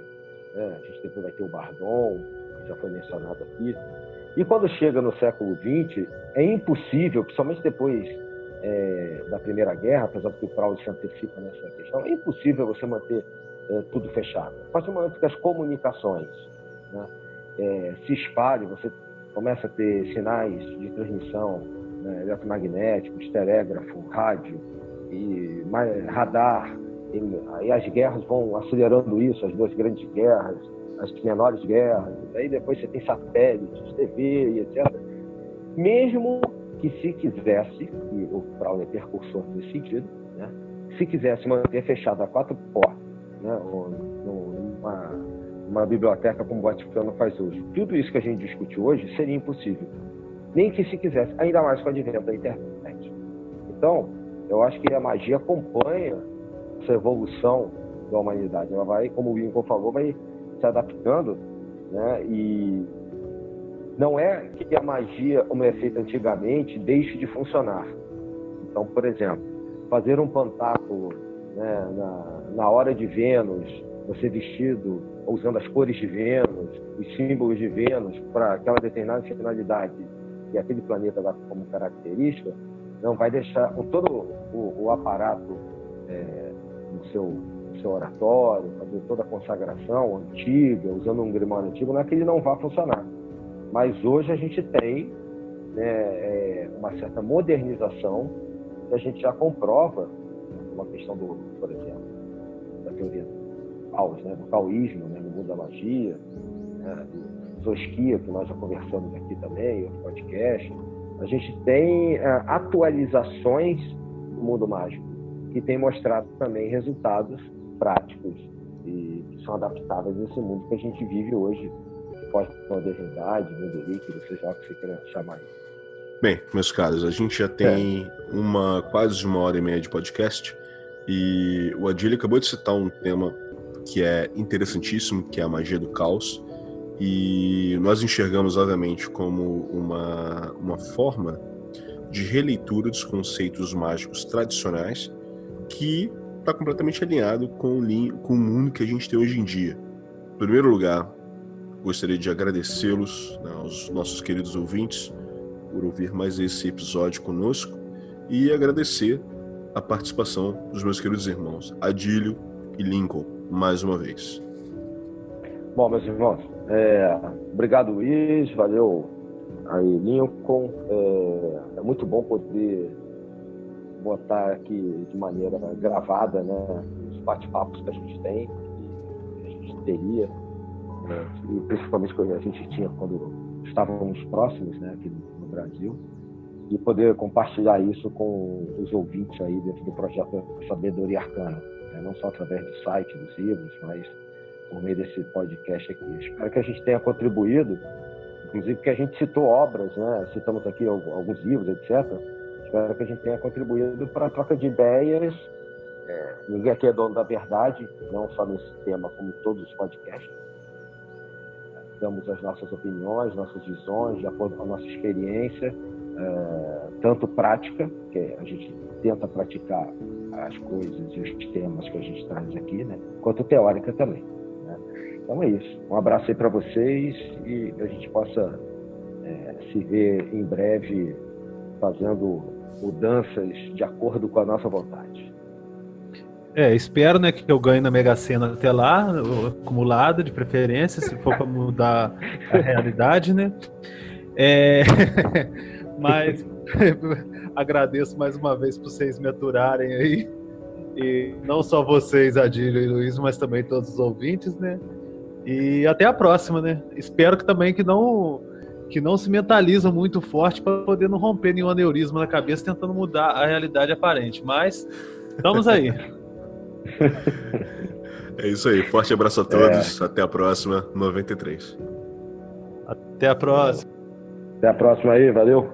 né? A gente depois vai ter o Bardon, que já foi mencionado aqui. E quando chega no século XX, é impossível, principalmente depois da Primeira Guerra, apesar de que o Proust se antecipa nessa questão, é impossível você manter tudo fechado. A partir do momento que as comunicações, né, se espalham, você começa a ter sinais de transmissão, né, eletromagnéticos, telégrafo, rádio e radar, e as guerras vão acelerando isso, as 2 grandes guerras, as menores guerras, aí depois você tem satélites, TV e etc. Mesmo que se quisesse, e o Proust é percursor nesse sentido, né, se quisesse manter fechado a 4 portas, né, ou numa biblioteca como o Vaticano faz hoje, tudo isso que a gente discute hoje seria impossível, nem que se quisesse, ainda mais com o advento da internet. Então, eu acho que a magia acompanha essa evolução da humanidade. Ela vai, como o Lincoln falou, vai se adaptando, né, e não é que a magia, como é feita antigamente, deixe de funcionar. Então, por exemplo, fazer um pantáculo, né, na hora de Vênus, você vestido, usando as cores de Vênus, os símbolos de Vênus, para aquela determinada finalidade que aquele planeta dá como característica, não vai deixar todo o aparato no seu oratório, fazer toda a consagração antiga, usando um grimório antigo, não é que ele não vá funcionar. Mas hoje a gente tem, né, uma certa modernização que a gente já comprova, uma questão por exemplo, da teoria do caos, né, do caoísmo, né, no mundo da magia, né, do Zosquia, que nós já conversamos aqui também, em outro podcast. A gente tem atualizações do mundo mágico que tem mostrado também resultados práticos e que são adaptáveis nesse mundo que a gente vive hoje, pós-modernidade, mundo líquido, seja lá o que você queira chamar isso. Bem, meus caros, a gente já tem quase 1h30 de podcast e o Adílio acabou de citar um tema que é interessantíssimo, que é a magia do caos, e nós enxergamos, obviamente, como uma forma de releitura dos conceitos mágicos tradicionais que está completamente alinhado com o mundo que a gente tem hoje em dia. Em primeiro lugar, gostaria de agradecê-los, né, aos nossos queridos ouvintes, por ouvir mais esse episódio conosco e agradecer a participação dos meus queridos irmãos Adílio e Lincoln, mais uma vez. Bom, meus irmãos, Obrigado, Luiz. Valeu aí, Lincoln. É muito bom poder botar aqui de maneira gravada, né, os bate-papos que a gente tem, que a gente teria, e principalmente que a gente tinha quando estávamos próximos, né, aqui no Brasil, e poder compartilhar isso com os ouvintes aí dentro do projeto Sabedoria Arcana, né, não só através do site, dos livros, mas por meio desse podcast aqui. Espero que a gente tenha contribuído, inclusive porque a gente citou obras, né, citamos aqui alguns livros, etc. Espero que a gente tenha contribuído para a troca de ideias. Ninguém aqui é dono da verdade, não só nesse tema, como em todos os podcasts. Damos as nossas opiniões, nossas visões, de acordo com a nossa experiência, tanto prática, que a gente tenta praticar as coisas e os temas que a gente traz aqui, né, quanto teórica também, né? Então é isso. Um abraço aí para vocês e a gente possa se ver em breve fazendo mudanças de acordo com a nossa vontade. Espero, né, que eu ganhe na Mega Sena até lá, acumulado de preferência, se for para mudar a realidade, né? Mas agradeço mais uma vez por vocês me aturarem aí, e não só vocês, Adílio e Luiz, mas também todos os ouvintes, né? E até a próxima, né? Espero que também que não se mentalizam muito forte para poder não romper nenhum aneurisma na cabeça tentando mudar a realidade aparente, mas estamos aí. É isso aí, forte abraço a todos, até a próxima, 93. Até a próxima. Até a próxima aí, valeu.